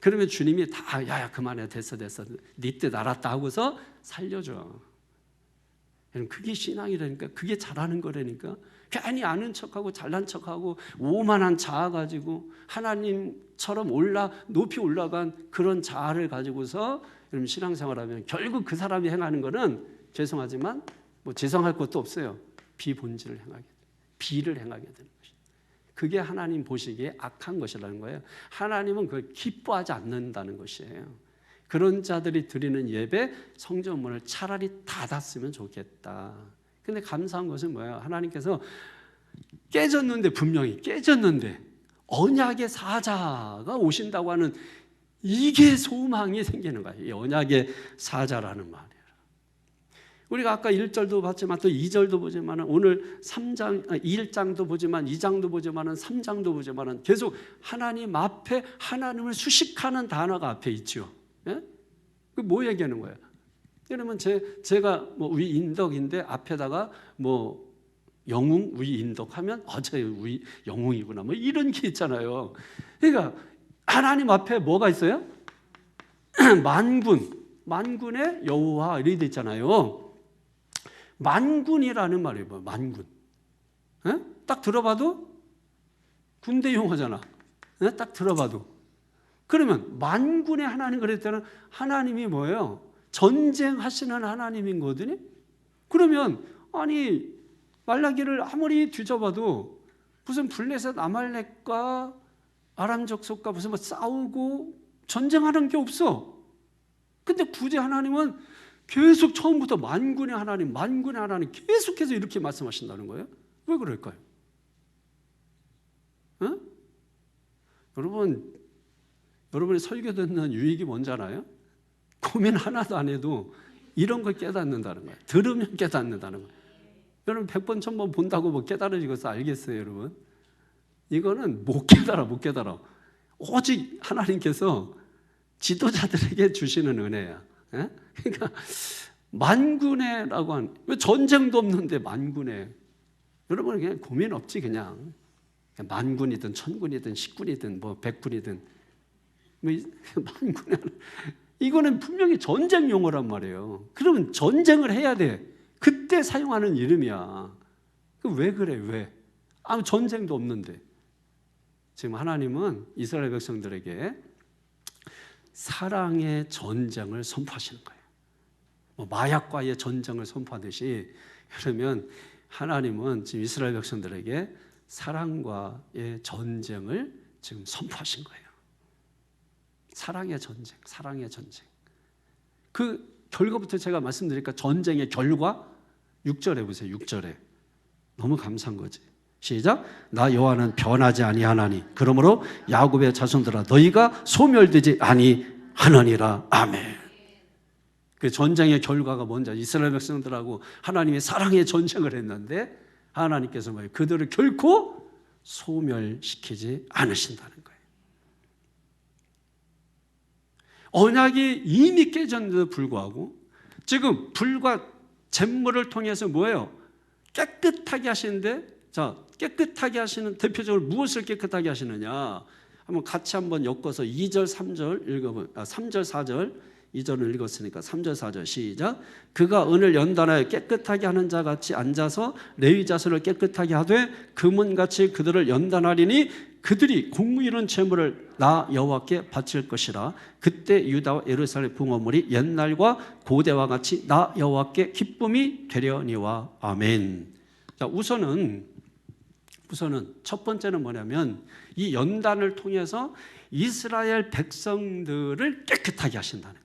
그러면 주님이 다 야야 그만해 됐어 네 뜻 알았다 하고서 살려줘. 그게 신앙이라니까. 그게 잘하는 거라니까. 괜히 아는 척하고 잘난 척하고 오만한 자아 가지고 하나님처럼 높이 올라간 그런 자아를 가지고서 여러분 신앙생활하면 결국 그 사람이 행하는 거는 죄송하지만 뭐 죄송할 것도 없어요. 비본질을 행하게 돼요. 비를 행하게 되는 것이죠. 그게 하나님 보시기에 악한 것이라는 거예요. 하나님은 그걸 기뻐하지 않는다는 것이에요. 그런 자들이 드리는 예배, 성전문을 차라리 닫았으면 좋겠다. 근데 감사한 것은 뭐예요? 하나님께서 깨졌는데, 분명히 깨졌는데 언약의 사자가 오신다고 하는 이게 소망이 생기는 거예요. 이 언약의 사자라는 말이에요. 우리가 아까 1절도 봤지만 또 2절도 보지만 오늘 1장도 보지만 2장도 보지만 3장도 보지만 계속 하나님 앞에 하나님을 수식하는 단어가 앞에 있죠. 예? 그 뭐 얘기하는 거예요? 그러면 제가 뭐 위인덕인데 앞에다가 뭐 영웅 위인덕하면 저 영웅이구나 뭐 이런 게 있잖아요. 그러니까 하나님 앞에 뭐가 있어요? 만군의 여호와 이렇게 돼 있잖아요. 만군이라는 말이 뭐예요? 만군. 에? 딱 들어봐도 군대 용어잖아. 에? 딱 들어봐도. 그러면 만군의 하나님 그랬더니 하나님이 뭐예요? 전쟁하시는 하나님인 거거든요. 그러면 아니 말라기를 아무리 뒤져봐도 무슨 블레셋 아말렉과 아람 족속과 무슨 뭐 싸우고 전쟁하는 게 없어. 근데 굳이 하나님은 계속 처음부터 만군의 하나님 계속해서 이렇게 말씀하신다는 거예요. 왜 그럴까요? 어? 여러분이 설교 듣는 유익이 뭔지 알아요? 고민 하나도 안 해도 이런 걸 깨닫는다는 거예요. 들으면 깨닫는다는 거예요. 여러분 100번 1000번 본다고 뭐 깨달아지겠어 알겠어요 여러분? 이거는 못 깨달아. 오직 하나님께서 지도자들에게 주시는 은혜야. 예? 그러니까 만군의라고 하는, 왜 전쟁도 없는데 만군의, 여러분 그냥 고민 없지. 그냥 만군이든 천군이든 십군이든 뭐 백군이든 뭐 만군의, 이거는 분명히 전쟁 용어란 말이에요. 그러면 전쟁을 해야 돼. 그때 사용하는 이름이야. 왜 그래? 왜? 아무 전쟁도 없는데. 지금 하나님은 이스라엘 백성들에게 사랑의 전쟁을 선포하시는 거예요. 뭐 마약과의 전쟁을 선포하듯이, 그러면 하나님은 지금 이스라엘 백성들에게 사랑과의 전쟁을 지금 선포하신 거예요. 사랑의 전쟁. 그 결과부터 제가 말씀드리니까 전쟁의 결과 6절에 보세요. 6절에 너무 감사한 거지. 시작. 나 여호와는 변하지 아니하나니 그러므로 야곱의 자손들아 너희가 소멸되지 아니하느니라. 아멘. 그 전쟁의 결과가 뭔지, 이스라엘 백성들하고 하나님이 사랑의 전쟁을 했는데 하나님께서 뭐예요? 그들을 결코 소멸시키지 않으신다는 거예요. 언약이 이미 깨졌는데도 불구하고 지금 불과 잿물을 통해서 뭐예요? 깨끗하게 하시는데, 자, 깨끗하게 하시는, 대표적으로 무엇을 깨끗하게 하시느냐? 한번 같이 한번 엮어서 2절, 3절 읽어보면, 3절, 4절, 2절을 읽었으니까 3절, 4절 시작. 그가 은을 연단하여 깨끗하게 하는 자 같이 앉아서 레위 자손을 깨끗하게 하되 금은같이 그들을 연단하리니 그들이 공의 이룬 제물을 나 여호와께 바칠 것이라. 그때 유다와 예루살렘 봉헌물이 옛날과 고대와 같이 나 여호와께 기쁨이 되려니와. 아멘. 자, 우선은 첫 번째는 뭐냐면 이 연단을 통해서 이스라엘 백성들을 깨끗하게 하신다는 거예요.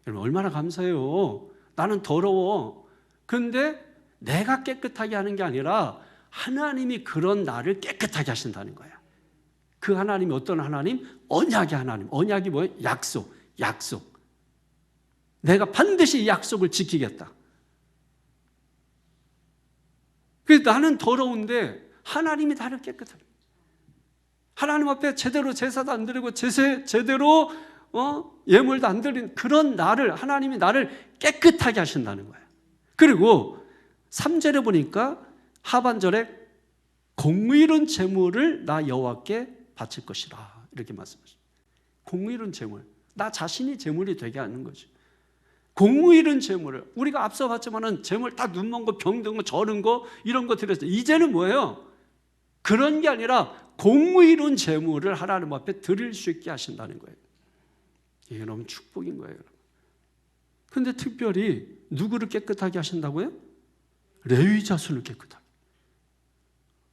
여러분 얼마나 감사해요. 나는 더러워. 그런데 내가 깨끗하게 하는 게 아니라 하나님이 그런 나를 깨끗하게 하신다는 거예요. 그 하나님이 어떤 하나님? 언약의 하나님. 언약이 뭐예요? 약속. 내가 반드시 이 약속을 지키겠다. 그래서 나는 더러운데 하나님이 나를 깨끗하게, 하나님 앞에 제대로 제사도 안 드리고 제대로 예물도 안 드리는 그런 나를, 하나님이 나를 깨끗하게 하신다는 거예요. 그리고 3절에 보니까 하반절에 공의로운 제물을 나 여호와께 바칠 것이라 이렇게 말씀하십니다. 공의로운 제물, 나 자신이 제물이 되게 하는 거죠. 공의로운 제물을, 우리가 앞서 봤지만은 제물 다 눈먼 거, 병든 거, 저른 거 이런 거 드렸어요. 이제는 뭐예요? 그런 게 아니라 공의로운 제물을 하나님 앞에 드릴 수 있게 하신다는 거예요. 이게 너무 축복인 거예요. 그런데 특별히 누구를 깨끗하게 하신다고요? 레위 자손을 깨끗하게.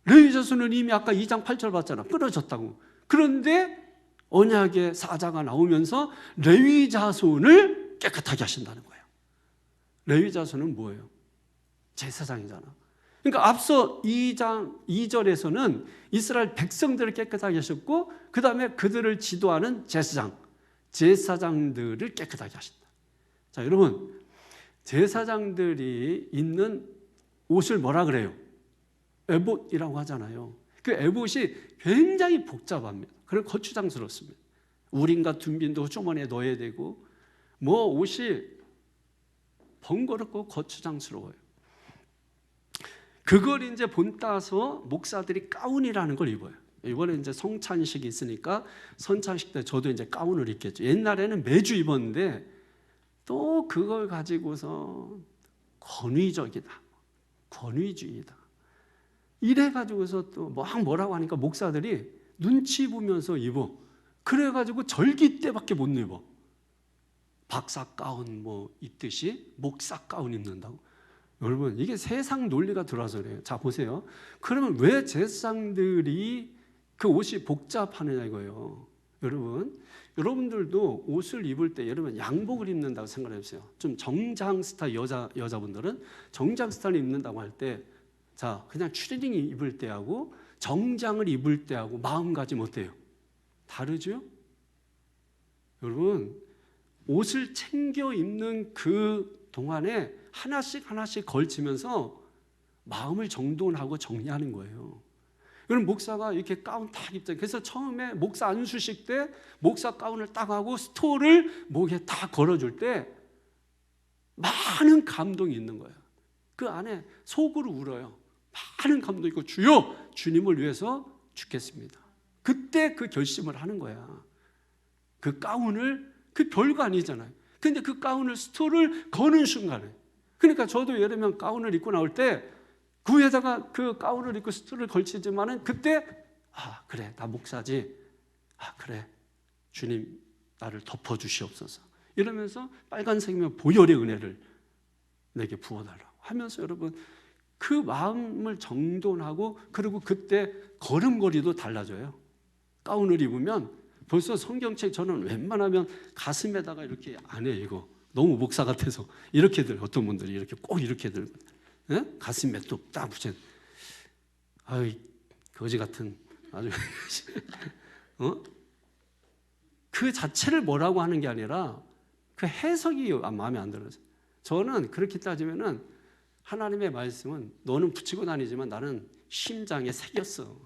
레위 자손은 이미 아까 2장 8절 봤잖아. 끊어졌다고. 그런데 언약의 사자가 나오면서 레위 자손을 깨끗하게 하신다는 거예요. 레위 자손은 뭐예요? 제사장이잖아. 그러니까 앞서 2장 2절에서는 이스라엘 백성들을 깨끗하게 하셨고, 그 다음에 그들을 지도하는 제사장들을 깨끗하게 하신다. 자, 여러분, 제사장들이 입는 옷을 뭐라 그래요? 에봇이라고 하잖아요. 그 에봇이 굉장히 복잡합니다. 그리고 거추장스럽습니다. 우림과 둔빈도 주머니에 넣어야 되고, 뭐 옷이 번거롭고 거추장스러워요. 그걸 이제 본따서 목사들이 가운이라는 걸 입어요. 이번에 이제 성찬식이 있으니까 성찬식 때 저도 이제 가운을 입겠죠. 옛날에는 매주 입었는데 또 그걸 가지고서 권위적이다, 권위주의다, 이래가지고서 또 뭐라고 하니까 목사들이 눈치 보면서 입어. 그래가지고 절기 때밖에 못 입어. 박사 가운 뭐 입듯이 목사 가운 입는다고. 여러분, 이게 세상 논리가 들어와서 그래요. 자, 보세요. 그러면 왜 제사장들이 그 옷이 복잡하느냐 이거예요. 여러분들도 옷을 입을 때 여러분 양복을 입는다고 생각해 보세요. 좀 정장 스타일 여자분들은 정장 스타일 입는다고 할 때, 자, 그냥 추리닝 입을 때하고 정장을 입을 때하고 마음가짐 어때요? 다르죠? 여러분, 옷을 챙겨 입는 그 동안에 하나씩 걸치면서 마음을 정돈하고 정리하는 거예요. 여러분, 목사가 이렇게 가운 딱 입잖아요. 그래서 처음에 목사 안수식 때 목사 가운을 딱 하고 스토를 목에 다 걸어줄 때 많은 감동이 있는 거예요. 그 안에 속으로 울어요. 많은 감동이 있고, 주여, 주님을 위해서 죽겠습니다. 그때 그 결심을 하는 거야. 그 가운을, 그 별거 아니잖아요. 근데 그 가운을, 스토를 거는 순간에, 그러니까 저도 예를 들면 가운을 입고 나올 때 그 위에다가 그 가운을 입고 스토를 걸치지만은 그때, 아, 그래, 나 목사지. 아, 그래, 주님 나를 덮어주시옵소서. 이러면서 빨간색이면 보혈의 은혜를 내게 부어달라고 하면서, 여러분, 그 마음을 정돈하고, 그리고 그때 걸음걸이도 달라져요. 가운을 입으면 벌써 성경책, 저는 웬만하면 가슴에다가 이렇게 안 해요. 이거 너무 목사 같아서 이렇게들, 어떤 분들이 이렇게 꼭 이렇게들, 예? 가슴에 또 딱 붙인, 아이 거지 같은 아주 그 자체를 뭐라고 하는 게 아니라 그 해석이 마음에 안 들어요. 저는 그렇게 따지면은 하나님의 말씀은 너는 붙이고 다니지만 나는 심장에 새겼어.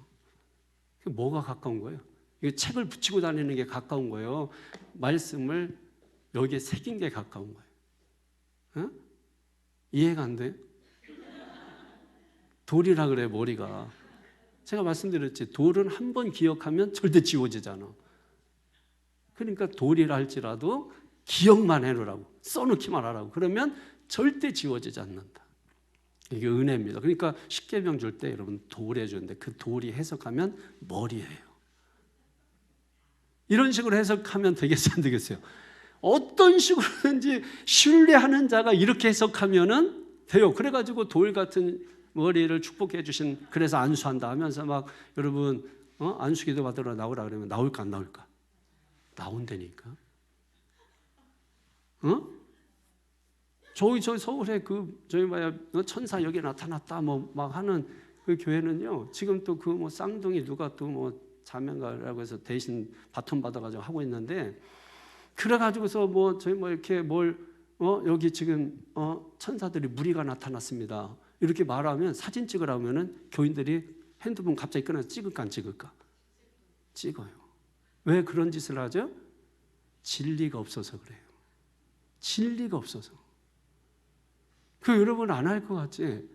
뭐가 가까운 거예요? 이 책을 붙이고 다니는 게 가까운 거예요. 말씀을 여기에 새긴 게 가까운 거예요. 어? 이해가 안 돼요? 돌이라 그래, 머리가. 제가 말씀드렸지, 돌은 한 번 기억하면 절대 지워지잖아. 그러니까 돌이라 할지라도 기억만 해놓으라고, 써놓기만 하라고. 그러면 절대 지워지지 않는다. 이게 은혜입니다. 그러니까 십계명 줄 때 여러분 돌 해주는데, 그 돌이 해석하면 머리예요. 이런 식으로 해석하면 되겠어요, 안 되겠어요? 어떤 식으로든지 신뢰하는 자가 이렇게 해석하면은 돼요. 그래가지고 돌 같은 머리를 축복해 주신, 그래서 안수한다 하면서 막 여러분 안수기도 받으러 나오라 그러면 나올까 안 나올까? 나온다니까. 저희 서울에 저희 뭐야 천사 여기 나타났다 뭐 막 하는 그 교회는요, 지금 또 그 뭐 쌍둥이 누가 또 뭐 자매가라고 해서 대신 바톤 받아가지고 하고 있는데, 그래가지고서 뭐 저희 뭐 이렇게 여기 지금 천사들이 무리가 나타났습니다 이렇게 말하면, 사진 찍으라면은 교인들이 핸드폰 갑자기 꺼내서 찍을까 안 찍을까? 찍어요. 왜 그런 짓을 하죠? 진리가 없어서 그래요. 진리가 없어서. 여러분 안 할 것 같지?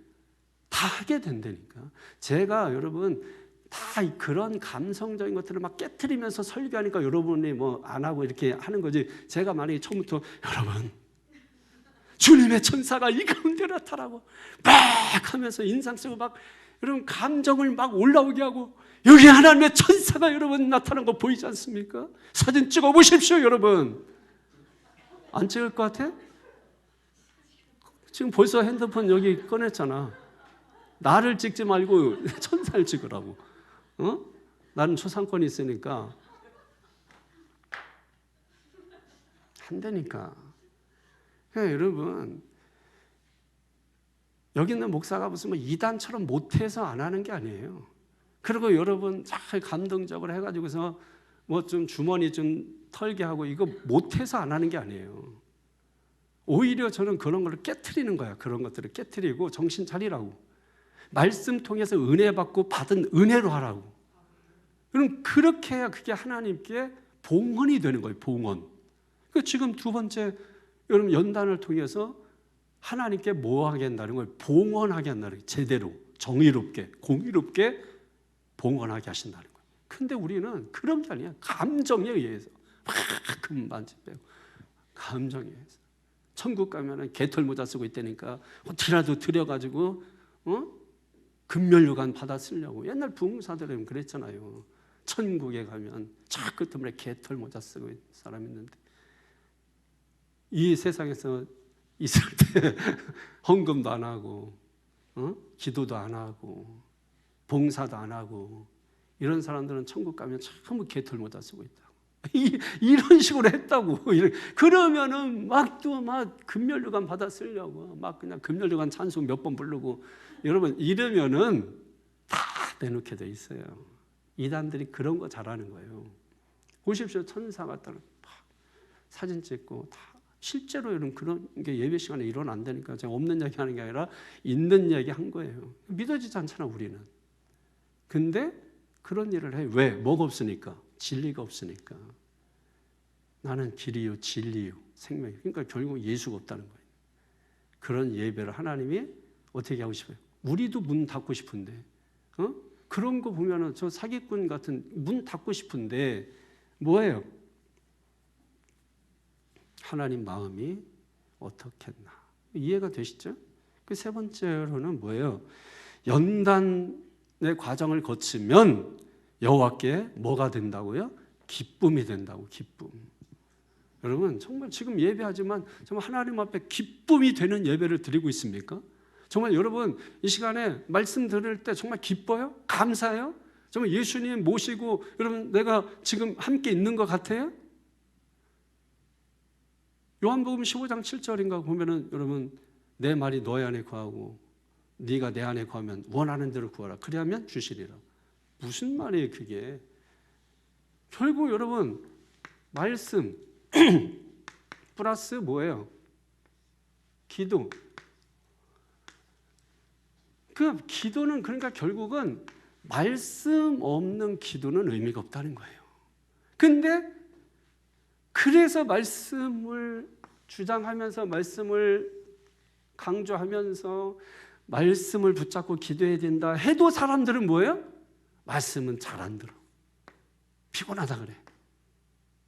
다 하게 된다니까. 제가 여러분 다 그런 감성적인 것들을 막 깨트리면서 설교하니까 여러분이 뭐 안 하고 이렇게 하는 거지. 제가 만약에 처음부터 여러분 주님의 천사가 이 가운데 나타나고 막 하면서 인상 쓰고 막 여러분 감정을 막 올라오게 하고, 여기 하나님의 천사가 여러분 나타난 거 보이지 않습니까? 사진 찍어 보십시오, 여러분. 안 찍을 것 같아? 지금 벌써 핸드폰 여기 꺼냈잖아. 나를 찍지 말고 천사를 찍으라고. 나는 초상권이 있으니까. 한다니까. 그러니까 여러분, 여기 있는 목사가 무슨 뭐 이단처럼 못해서 안 하는 게 아니에요. 그리고 여러분 잘 감동적으로 해가지고서 뭐 좀 주머니 좀 털게 하고 이거 못해서 안 하는 게 아니에요. 오히려 저는 그런 걸 깨트리는 거야. 그런 것들을 깨트리고 정신 차리라고. 말씀 통해서 은혜 받고 받은 은혜로 하라고. 그럼 그렇게 해야 그게 하나님께 봉헌이 되는 거예요. 봉헌. 지금 두 번째 여러분 연단을 통해서 하나님께 뭐 하게 한다는 거예요? 봉헌하게 한다는 거예요. 제대로 정의롭게 공의롭게 봉헌하게 하신다는 거예요. 근데 우리는 그런 게 아니야. 감정에 의해서 막 금반지 빼고 감정에 의해서 천국 가면은 개털 모자 쓰고 있다니까 어떻게라도 들여가지고 금면류관 받아 쓰려고. 옛날 부흥사들은 그랬잖아요. 천국에 가면 저 끝에 개털 모자 쓰고 있는 사람 있는데 이 세상에서 있을 때 헌금도 안 하고 기도도 안 하고 봉사도 안 하고 이런 사람들은 천국 가면 전부 개털 모자 쓰고 있다고. 이런 식으로 했다고. 그러면은 막 금면류관 받아 쓰려고 막 그냥 금면류관 찬송 몇 번 부르고 여러분 이러면은 다 내놓게 돼 있어요. 이단들이 그런 거 잘하는 거예요. 보십시오. 천사가 따로 사진 찍고 다 실제로 여러분 그런 게 예배 시간에 일어난다니까. 제가 없는 얘기 하는 게 아니라 있는 얘기 한 거예요. 믿어지지 않잖아 우리는. 근데 그런 일을 해. 왜? 뭐가 없으니까. 진리가 없으니까. 나는 길이요 진리요 생명이요. 그러니까 결국 예수가 없다는 거예요. 그런 예배를 하나님이 어떻게 하고 싶어요? 우리도 문 닫고 싶은데 그런 거 보면은 저 사기꾼 같은 문 닫고 싶은데 뭐예요? 하나님 마음이 어떻겠나. 이해가 되시죠? 그 세 번째로는 뭐예요? 연단의 과정을 거치면 여호와께 뭐가 된다고요? 기쁨이 된다고. 기쁨. 여러분 정말 지금 예배하지만 정말 하나님 앞에 기쁨이 되는 예배를 드리고 있습니까? 정말 여러분 이 시간에 말씀 들을 때 정말 기뻐요? 감사해요? 정말 예수님 모시고 여러분 내가 지금 함께 있는 것 같아요? 요한복음 15장 7절인가 보면은 여러분 내 말이 너희 안에 거하고 네가 내 안에 거하면 원하는 대로 구하라. 그리하면 주시리라. 무슨 말이에요 그게? 결국 여러분 말씀 플러스 뭐예요? 기도. 그 기도는 그러니까 결국은 말씀 없는 기도는 의미가 없다는 거예요. 근데 그래서 말씀을 주장하면서 말씀을 강조하면서 말씀을 붙잡고 기도해야 된다 해도 사람들은 뭐예요? 말씀은 잘 안 들어. 피곤하다 그래.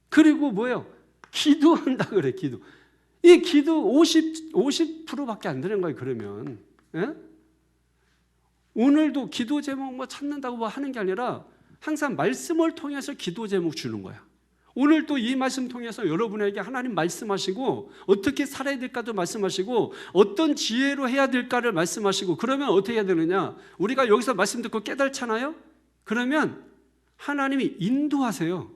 그리고 뭐예요? 기도한다 그래. 기도. 이 기도 50%밖에 안 되는 거예요. 그러면 예? 오늘도 기도 제목 뭐 찾는다고 뭐 하는 게 아니라 항상 말씀을 통해서 기도 제목 주는 거야. 오늘도 이 말씀 통해서 여러분에게 하나님 말씀하시고 어떻게 살아야 될까도 말씀하시고 어떤 지혜로 해야 될까를 말씀하시고 그러면 어떻게 해야 되느냐? 우리가 여기서 말씀 듣고 깨달잖아요? 그러면 하나님이 인도하세요.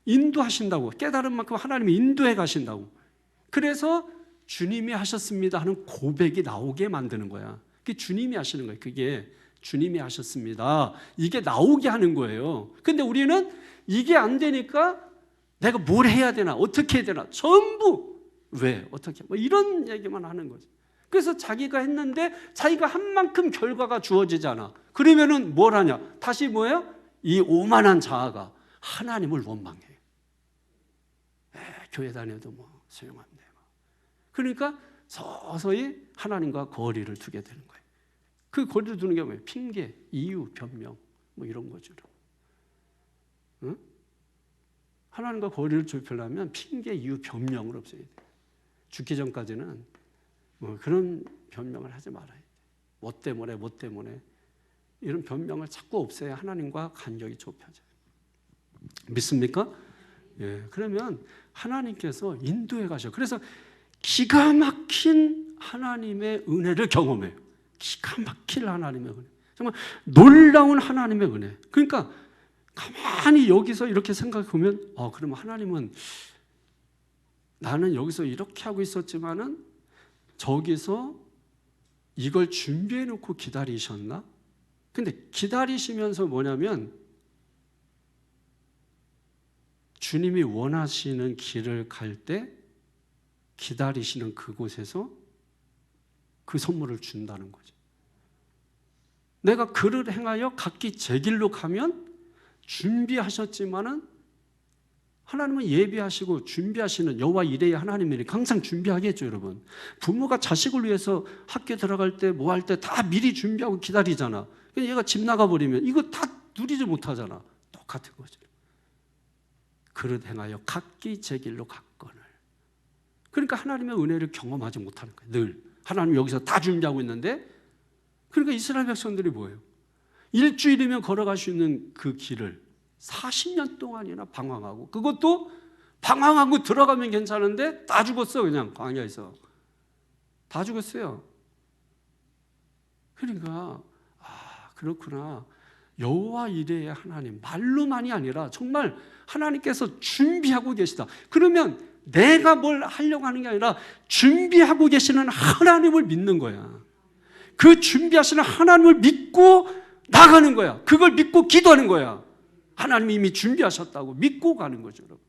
인도하신다고. 깨달은 만큼 하나님이 인도해 가신다고. 그래서 주님이 하셨습니다 하는 고백이 나오게 만드는 거야. 그게 주님이 하시는 거예요. 그게 주님이 하셨습니다. 이게 나오게 하는 거예요. 근데 우리는 이게 안 되니까 내가 뭘 해야 되나? 어떻게 해야 되나? 전부 왜? 어떻게? 뭐 이런 얘기만 하는 거죠. 그래서 자기가 했는데 자기가 한 만큼 결과가 주어지지 않아. 그러면은 뭘 하냐? 다시 뭐예요? 이 오만한 자아가 하나님을 원망해요. 교회 다녀도 뭐 소용없네. 그러니까 서서히 하나님과 거리를 두게 되는 거예요. 그 거리를 두는 게 뭐예요? 핑계, 이유, 변명 뭐 이런 거죠. 응? 하나님과 거리를 좁히려면 핑계, 이유, 변명을 없애야 돼요. 죽기 전까지는 뭐 그런 변명을 하지 말아야 돼요. 뭐 때문에 이런 변명을 자꾸 없애야 하나님과 간격이 좁혀져요. 믿습니까? 예, 그러면 하나님께서 인도해 가셔. 그래서 기가 막힌 하나님의 은혜를 경험해요. 기가 막힐 하나님의 은혜. 정말 놀라운 하나님의 은혜. 그러니까 가만히 여기서 이렇게 생각해 보면 그러면 하나님은 나는 여기서 이렇게 하고 있었지만은 저기서 이걸 준비해 놓고 기다리셨나? 근데 기다리시면서 뭐냐면 주님이 원하시는 길을 갈 때 기다리시는 그곳에서 그 선물을 준다는 거죠. 내가 그를 행하여 각기 제 길로 가면 준비하셨지만은 하나님은 예비하시고 준비하시는 여호와 이레의 하나님이니 항상 준비하겠죠, 여러분. 부모가 자식을 위해서 학교 들어갈 때 뭐 할 때 다 미리 준비하고 기다리잖아. 얘가 집 나가버리면 이거 다 누리지 못하잖아. 똑같은 거죠. 그릇 행하여 각기 제 길로 갔거늘. 그러니까 하나님의 은혜를 경험하지 못하는 거예요. 늘 하나님 여기서 다 준비하고 있는데, 그러니까 이스라엘 백성들이 뭐예요? 일주일이면 걸어갈 수 있는 그 길을 40년 동안이나 방황하고, 그것도 방황하고 들어가면 괜찮은데 다 죽었어. 그냥 광야에서 다 죽었어요. 그러니까 그렇구나. 여호와 이레의 하나님, 말로만이 아니라 정말 하나님께서 준비하고 계시다. 그러면 내가 뭘 하려고 하는 게 아니라 준비하고 계시는 하나님을 믿는 거야. 그 준비하시는 하나님을 믿고 나가는 거야. 그걸 믿고 기도하는 거야. 하나님이 이미 준비하셨다고 믿고 가는 거죠, 여러분.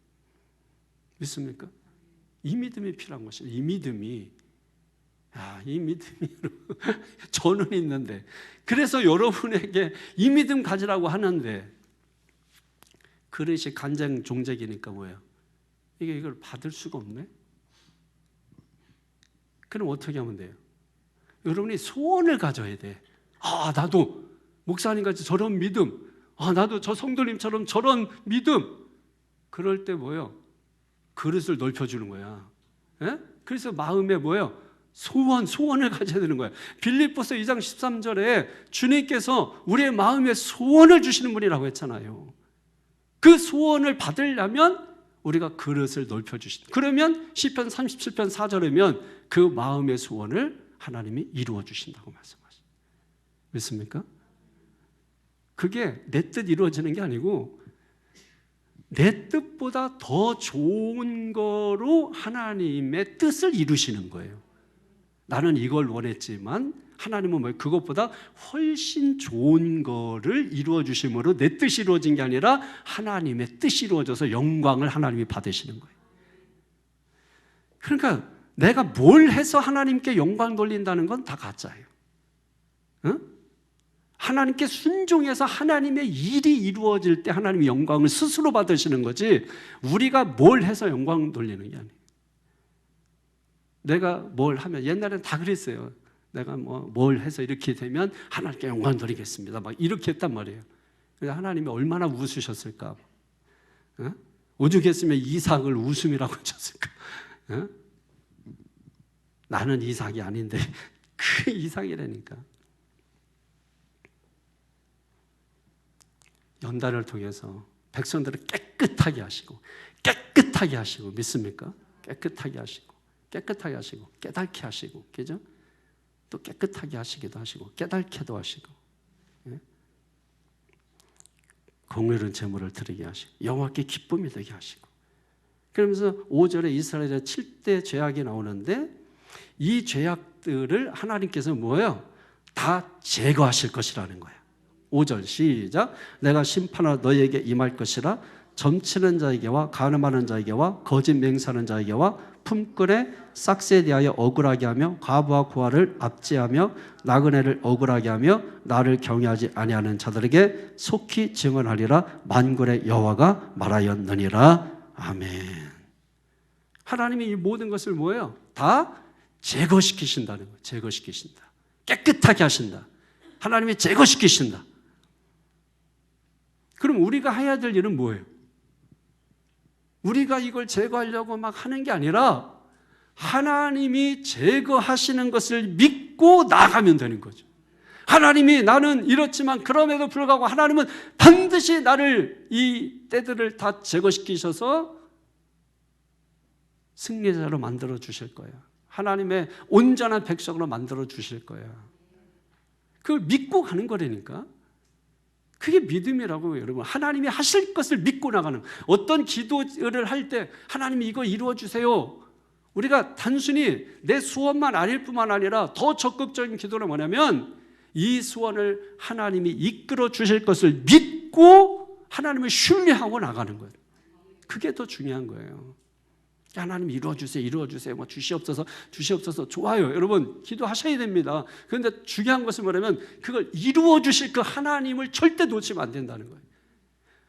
믿습니까? 이 믿음이 필요한 것이에요. 이 믿음이 저는 있는데, 그래서 여러분에게 이 믿음 가지라고 하는데, 그릇이 간장 종재기니까 뭐예요? 이걸 받을 수가 없네? 그럼 어떻게 하면 돼요? 여러분이 소원을 가져야 돼. 나도 목사님같이 저런 믿음, 나도 저 성도님처럼 저런 믿음. 그럴 때 뭐예요? 그릇을 넓혀주는 거야. 예? 그래서 마음에 뭐예요? 소원을 가져야 되는 거예요. 빌립보서 2장 13절에 주님께서 우리의 마음에 소원을 주시는 분이라고 했잖아요. 그 소원을 받으려면 우리가 그릇을 넓혀주신다. 그러면 시편 37편 4절이면 그 마음의 소원을 하나님이 이루어 주신다고 말씀하시죠. 믿습니까? 그게 내 뜻 이루어지는 게 아니고 내 뜻보다 더 좋은 거로 하나님의 뜻을 이루시는 거예요. 나는 이걸 원했지만 하나님은 뭐예요? 그것보다 훨씬 좋은 거를 이루어 주심으로 내 뜻이 이루어진 게 아니라 하나님의 뜻이 이루어져서 영광을 하나님이 받으시는 거예요. 그러니까 내가 뭘 해서 하나님께 영광 돌린다는 건 다 가짜예요. 응? 하나님께 순종해서 하나님의 일이 이루어질 때 하나님이 영광을 스스로 받으시는 거지, 우리가 뭘 해서 영광 돌리는 게 아니에요. 내가 뭘 하면, 옛날에는 다 그랬어요. 내가 뭘 해서 이렇게 되면 하나님께 영광 돌리겠습니다. 막 이렇게 했단 말이에요. 하나님이 얼마나 웃으셨을까. 오죽했으면 이삭을 웃음이라고 하셨을까. 나는 이삭이 아닌데 그 이삭이라니까. 연단을 통해서 백성들을 깨끗하게 하시고 믿습니까? 깨끗하게 하시고 깨닫게 하시고, 그죠? 또 깨끗하게 하시기도 하시고 깨닫게도 하시고, 공의로운 제물을 드리게 하시고 여호와께 기쁨이 되게 하시고. 그러면서 5절에 이스라엘의 7대 죄악이 나오는데, 이 죄악들을 하나님께서 뭐예요? 다 제거하실 것이라는 거예요. 5절 시작. 내가 심판하러 너희에게 임할 것이라. 점치는 자에게와 간음하는 자에게와 거짓 맹세하는 자에게와 품끌에 싹스에 대하여 억울하게 하며 과부와 고아를 압제하며 나그네를 억울하게 하며 나를 경외하지 아니하는 자들에게 속히 증언하리라. 만군의 여호와가 말하였느니라. 아멘. 하나님이 이 모든 것을 뭐예요? 다 제거시키신다는 거예요. 제거시키신다. 깨끗하게 하신다. 하나님이 제거시키신다. 그럼 우리가 해야 될 일은 뭐예요? 우리가 이걸 제거하려고 막 하는 게 아니라 하나님이 제거하시는 것을 믿고 나가면 되는 거죠. 하나님이 나는 이렇지만 그럼에도 불구하고 하나님은 반드시 나를, 이 때들을 다 제거시키셔서 승리자로 만들어 주실 거예요. 하나님의 온전한 백성으로 만들어 주실 거예요. 그걸 믿고 가는 거라니까. 그게 믿음이라고요, 여러분. 하나님이 하실 것을 믿고 나가는. 어떤 기도를 할 때 하나님이 이거 이루어 주세요. 우리가 단순히 내 소원만 아닐 뿐만 아니라 더 적극적인 기도는 뭐냐면 이 소원을 하나님이 이끌어 주실 것을 믿고 하나님을 신뢰하고 나가는 거예요. 그게 더 중요한 거예요. 하나님 이루어주세요, 이루어주세요. 뭐 주시옵소서, 주시옵소서. 좋아요. 여러분, 기도하셔야 됩니다. 그런데 중요한 것은 뭐냐면 그걸 이루어주실 그 하나님을 절대 놓치면 안 된다는 거예요.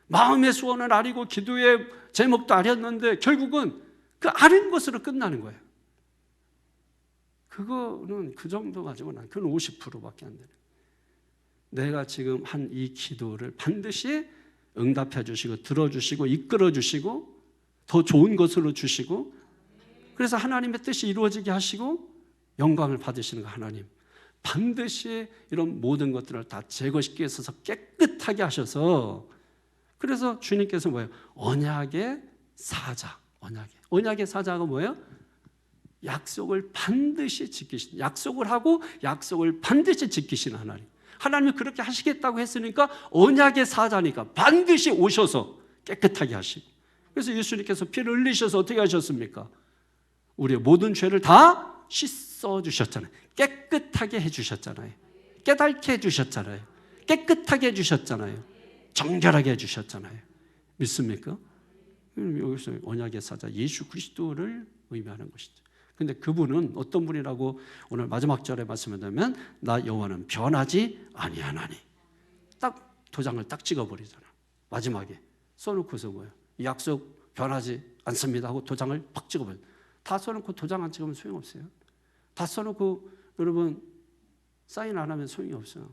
마음의 소원은 아니고 기도의 제목도 아니었는데 결국은 그 아는 것으로 끝나는 거예요. 그거는 그 정도 가지고는 그건 50%밖에 안 되는 거예요. 내가 지금 한 이 기도를 반드시 응답해 주시고 들어주시고 이끌어 주시고 더 좋은 것으로 주시고 그래서 하나님의 뜻이 이루어지게 하시고 영광을 받으시는 거 하나님. 반드시 이런 모든 것들을 다 제거시키기 위해서 깨끗하게 하셔서 그래서 주님께서 뭐예요? 언약의 사자. 언약의 사자가 뭐예요? 약속을 반드시 지키시는, 약속을 하고 약속을 반드시 지키시는 하나님. 하나님이 그렇게 하시겠다고 했으니까 언약의 사자니까 반드시 오셔서 깨끗하게 하시고 그래서 예수님께서 피를 흘리셔서 어떻게 하셨습니까? 우리의 모든 죄를 다 씻어주셨잖아요. 깨끗하게 해주셨잖아요. 깨닫게 해주셨잖아요. 깨끗하게 해주셨잖아요. 정결하게 해주셨잖아요. 믿습니까? 여기서 언약의 사자 예수 그리스도를 의미하는 것이죠. 근데 그분은 어떤 분이라고 오늘 마지막 절에 말씀하면 나 여호와는 변하지 아니하나니 딱 도장을 딱 찍어버리잖아. 마지막에 써놓고서 뭐예요? 약속 변하지 않습니다 하고 도장을 팍 찍어버려요. 다 써놓고 도장 안 찍으면 소용없어요. 다 써놓고 여러분 사인 안 하면 소용이 없어요.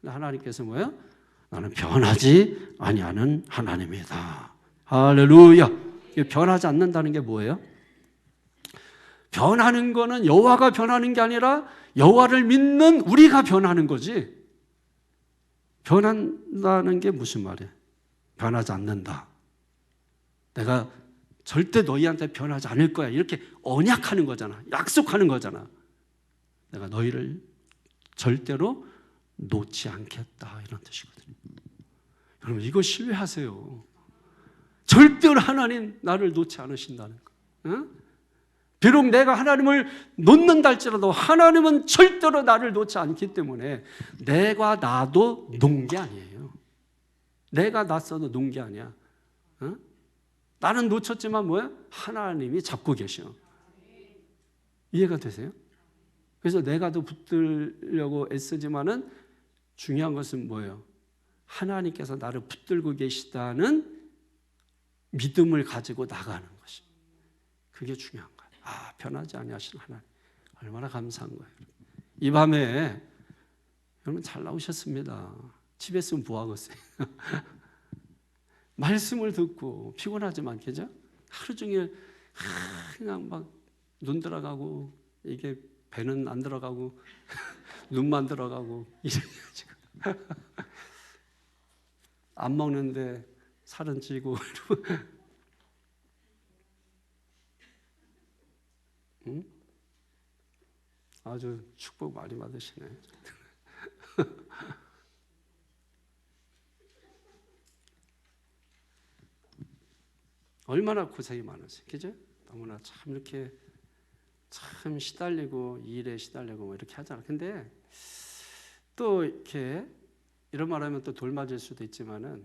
근데 하나님께서 뭐예요? 나는 변하지 아니하는 하나님이다. 할렐루야. 변하지 않는다는 게 뭐예요? 변하는 거는 여호와가 변하는 게 아니라 여호와를 믿는 우리가 변하는 거지. 변한다는 게 무슨 말이에요? 변하지 않는다. 내가 절대 너희한테 변하지 않을 거야. 이렇게 언약하는 거잖아. 약속하는 거잖아. 내가 너희를 절대로 놓지 않겠다. 이런 뜻이거든요. 여러분 이거 신뢰하세요. 절대로 하나님 나를 놓지 않으신다는 거. 응? 비록 내가 하나님을 놓는다 할지라도 하나님은 절대로 나를 놓지 않기 때문에 내가 나도 놓은 게 아니에요. 내가 놨어도 놓은 게 아니야. 어? 나는 놓쳤지만 뭐야? 하나님이 잡고 계셔. 이해가 되세요? 그래서 내가 더 붙들려고 애쓰지만은 중요한 것은 뭐예요? 하나님께서 나를 붙들고 계시다는 믿음을 가지고 나가는 것이. 그게 중요한 거예요. 아, 변하지 아니하시는 하나님. 얼마나 감사한 거예요. 이 밤에 여러분 잘 나오셨습니다. 집에 있으면 뭐하겠어요? 말씀을 듣고 피곤하지만 그죠? 하루 종일 그냥 막 눈 들어가고 이게 배는 안 들어가고 눈만 들어가고 이래가지고 안 먹는데 살은 찌고 응? 아주 축복 많이 받으시네. 얼마나 고생이 많으세요, 그죠? 너무나 참 이렇게 참 시달리고 일에 시달리고 뭐 이렇게 하잖아. 근데 또 이렇게 이런 말하면 또 돌맞을 수도 있지만은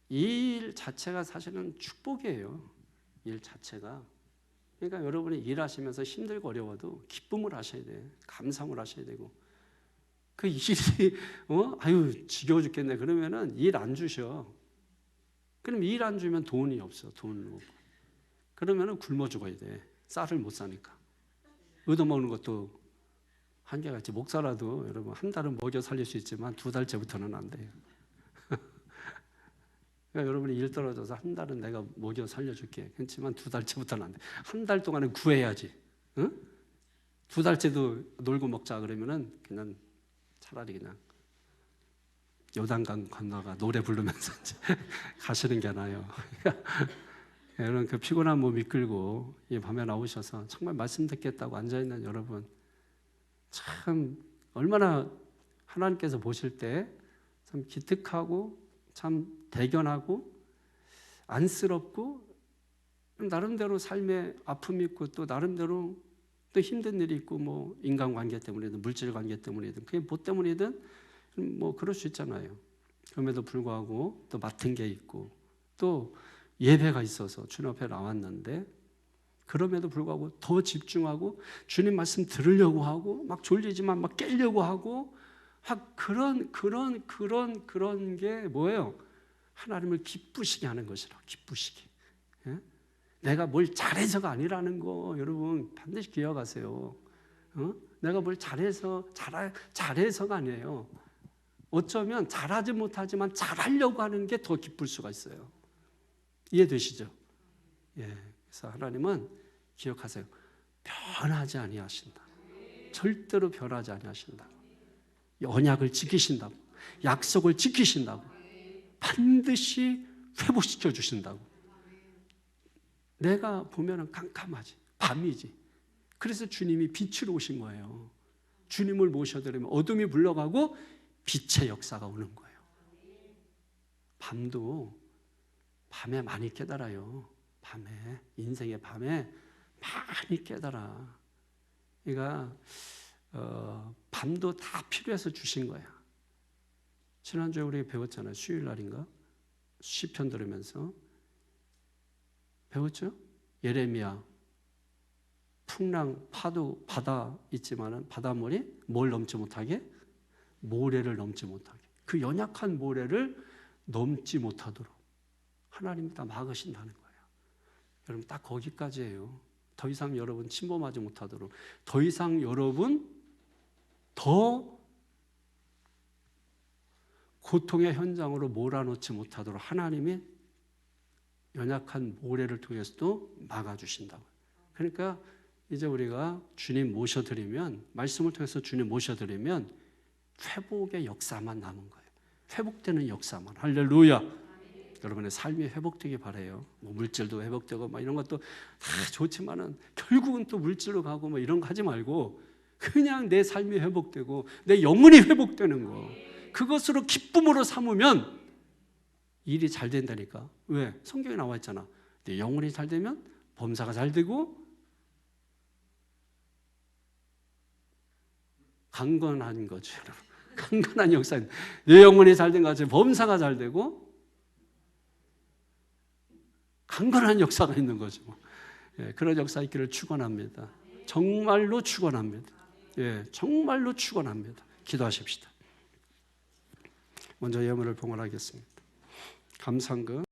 이 일 자체가 사실은 축복이에요. 일 자체가. 그러니까 여러분이 일하시면서 힘들고 어려워도 기쁨을 하셔야 돼. 감사함을 하셔야 되고. 그 일이 아유 지겨워 죽겠네 그러면은 일 안 주셔. 그럼 일 안 주면 돈이 없어. 돈은 없고. 그러면은 굶어 죽어야 돼. 쌀을 못 사니까. 얻어먹는 것도 한계가 있지. 목사라도 여러분 한 달은 먹여 살릴 수 있지만 두 달째부터는 안 돼요. 그러니까 여러분이 일 떨어져서 한 달은 내가 먹여 살려줄게. 그렇지만 두 달째부터는 안 돼. 한 달 동안은 구해야지. 응? 두 달째도 놀고 먹자 그러면은 그냥 차라리 그냥 요단강 건너가 노래 부르면서 가시는 게 나아요. 여러분 그 피곤한 몸 이끌고 이 밤에 나오셔서 정말 말씀 듣겠다고 앉아있는 여러분 참 얼마나 하나님께서 보실 때 참 기특하고 참 대견하고 안쓰럽고 나름대로 삶의 아픔이 있고 또 나름대로 또 힘든 일이 있고 뭐 인간관계 때문이든 물질관계 때문이든 그게 뭐 때문이든 뭐 그럴 수 있잖아요. 그럼에도 불구하고 또 맡은 게 있고 또 예배가 있어서 주님 앞에 나왔는데 그럼에도 불구하고 더 집중하고 주님 말씀 들으려고 하고 막 졸리지만 막 깨려고 하고 그런 게 뭐예요? 하나님을 기쁘시게 하는 것이라. 기쁘시게. 예? 내가 뭘 잘해서가 아니라는 거 여러분 반드시 기억하세요. 내가 뭘 잘해서가 아니에요. 어쩌면 잘하지 못하지만 잘하려고 하는 게 더 기쁠 수가 있어요. 이해되시죠? 예. 그래서 하나님은 기억하세요. 변하지 아니하신다. 절대로 변하지 아니하신다. 언약을 지키신다고. 약속을 지키신다고. 반드시 회복시켜 주신다고. 내가 보면은 깜깜하지. 밤이지. 그래서 주님이 빛으로 오신 거예요. 주님을 모셔드리면 어둠이 물러가고 빛의 역사가 오는 거예요. 밤에 많이 깨달아요. 인생의 밤에 많이 깨달아. 그러니까 밤도 다 필요해서 주신 거야. 지난주에 우리 배웠잖아요. 수요일 날인가? 시편 들으면서 배웠죠? 예레미야 풍랑, 파도, 바다 있지만은 바닷물이 뭘 넘지 못하게? 모래를 넘지 못하게. 그 연약한 모래를 넘지 못하도록 하나님이 다 막으신다는 거예요. 여러분 딱 거기까지예요. 더 이상 여러분 침범하지 못하도록, 더 이상 여러분 더 고통의 현장으로 몰아넣지 못하도록 하나님이 연약한 모래를 통해서도 막아주신다고. 그러니까 이제 우리가 주님 모셔드리면, 말씀을 통해서 주님 모셔드리면 회복의 역사만 남은 거예요. 회복되는 역사만. 할렐루야. 여러분의 삶이 회복되기 바라요. 뭐 물질도 회복되고 막 이런 것도 다 좋지만은 결국은 또 물질로 가고 뭐 이런 거 하지 말고 그냥 내 삶이 회복되고 내 영혼이 회복되는 거. 그것으로 기쁨으로 삼으면 일이 잘 된다니까. 왜? 성경에 나와 있잖아. 내 영혼이 잘 되면 범사가 잘 되고 강건한 거죠. 강건한 역사. 내 영혼이 잘 된 것 같이 범사가 잘 되고 강건한 역사가 있는 거죠. 예, 그런 역사 있기를 축원합니다. 정말로 축원합니다. 예, 정말로 축원합니다. 기도하십시다. 먼저 예물을 봉헌하겠습니다. 감상금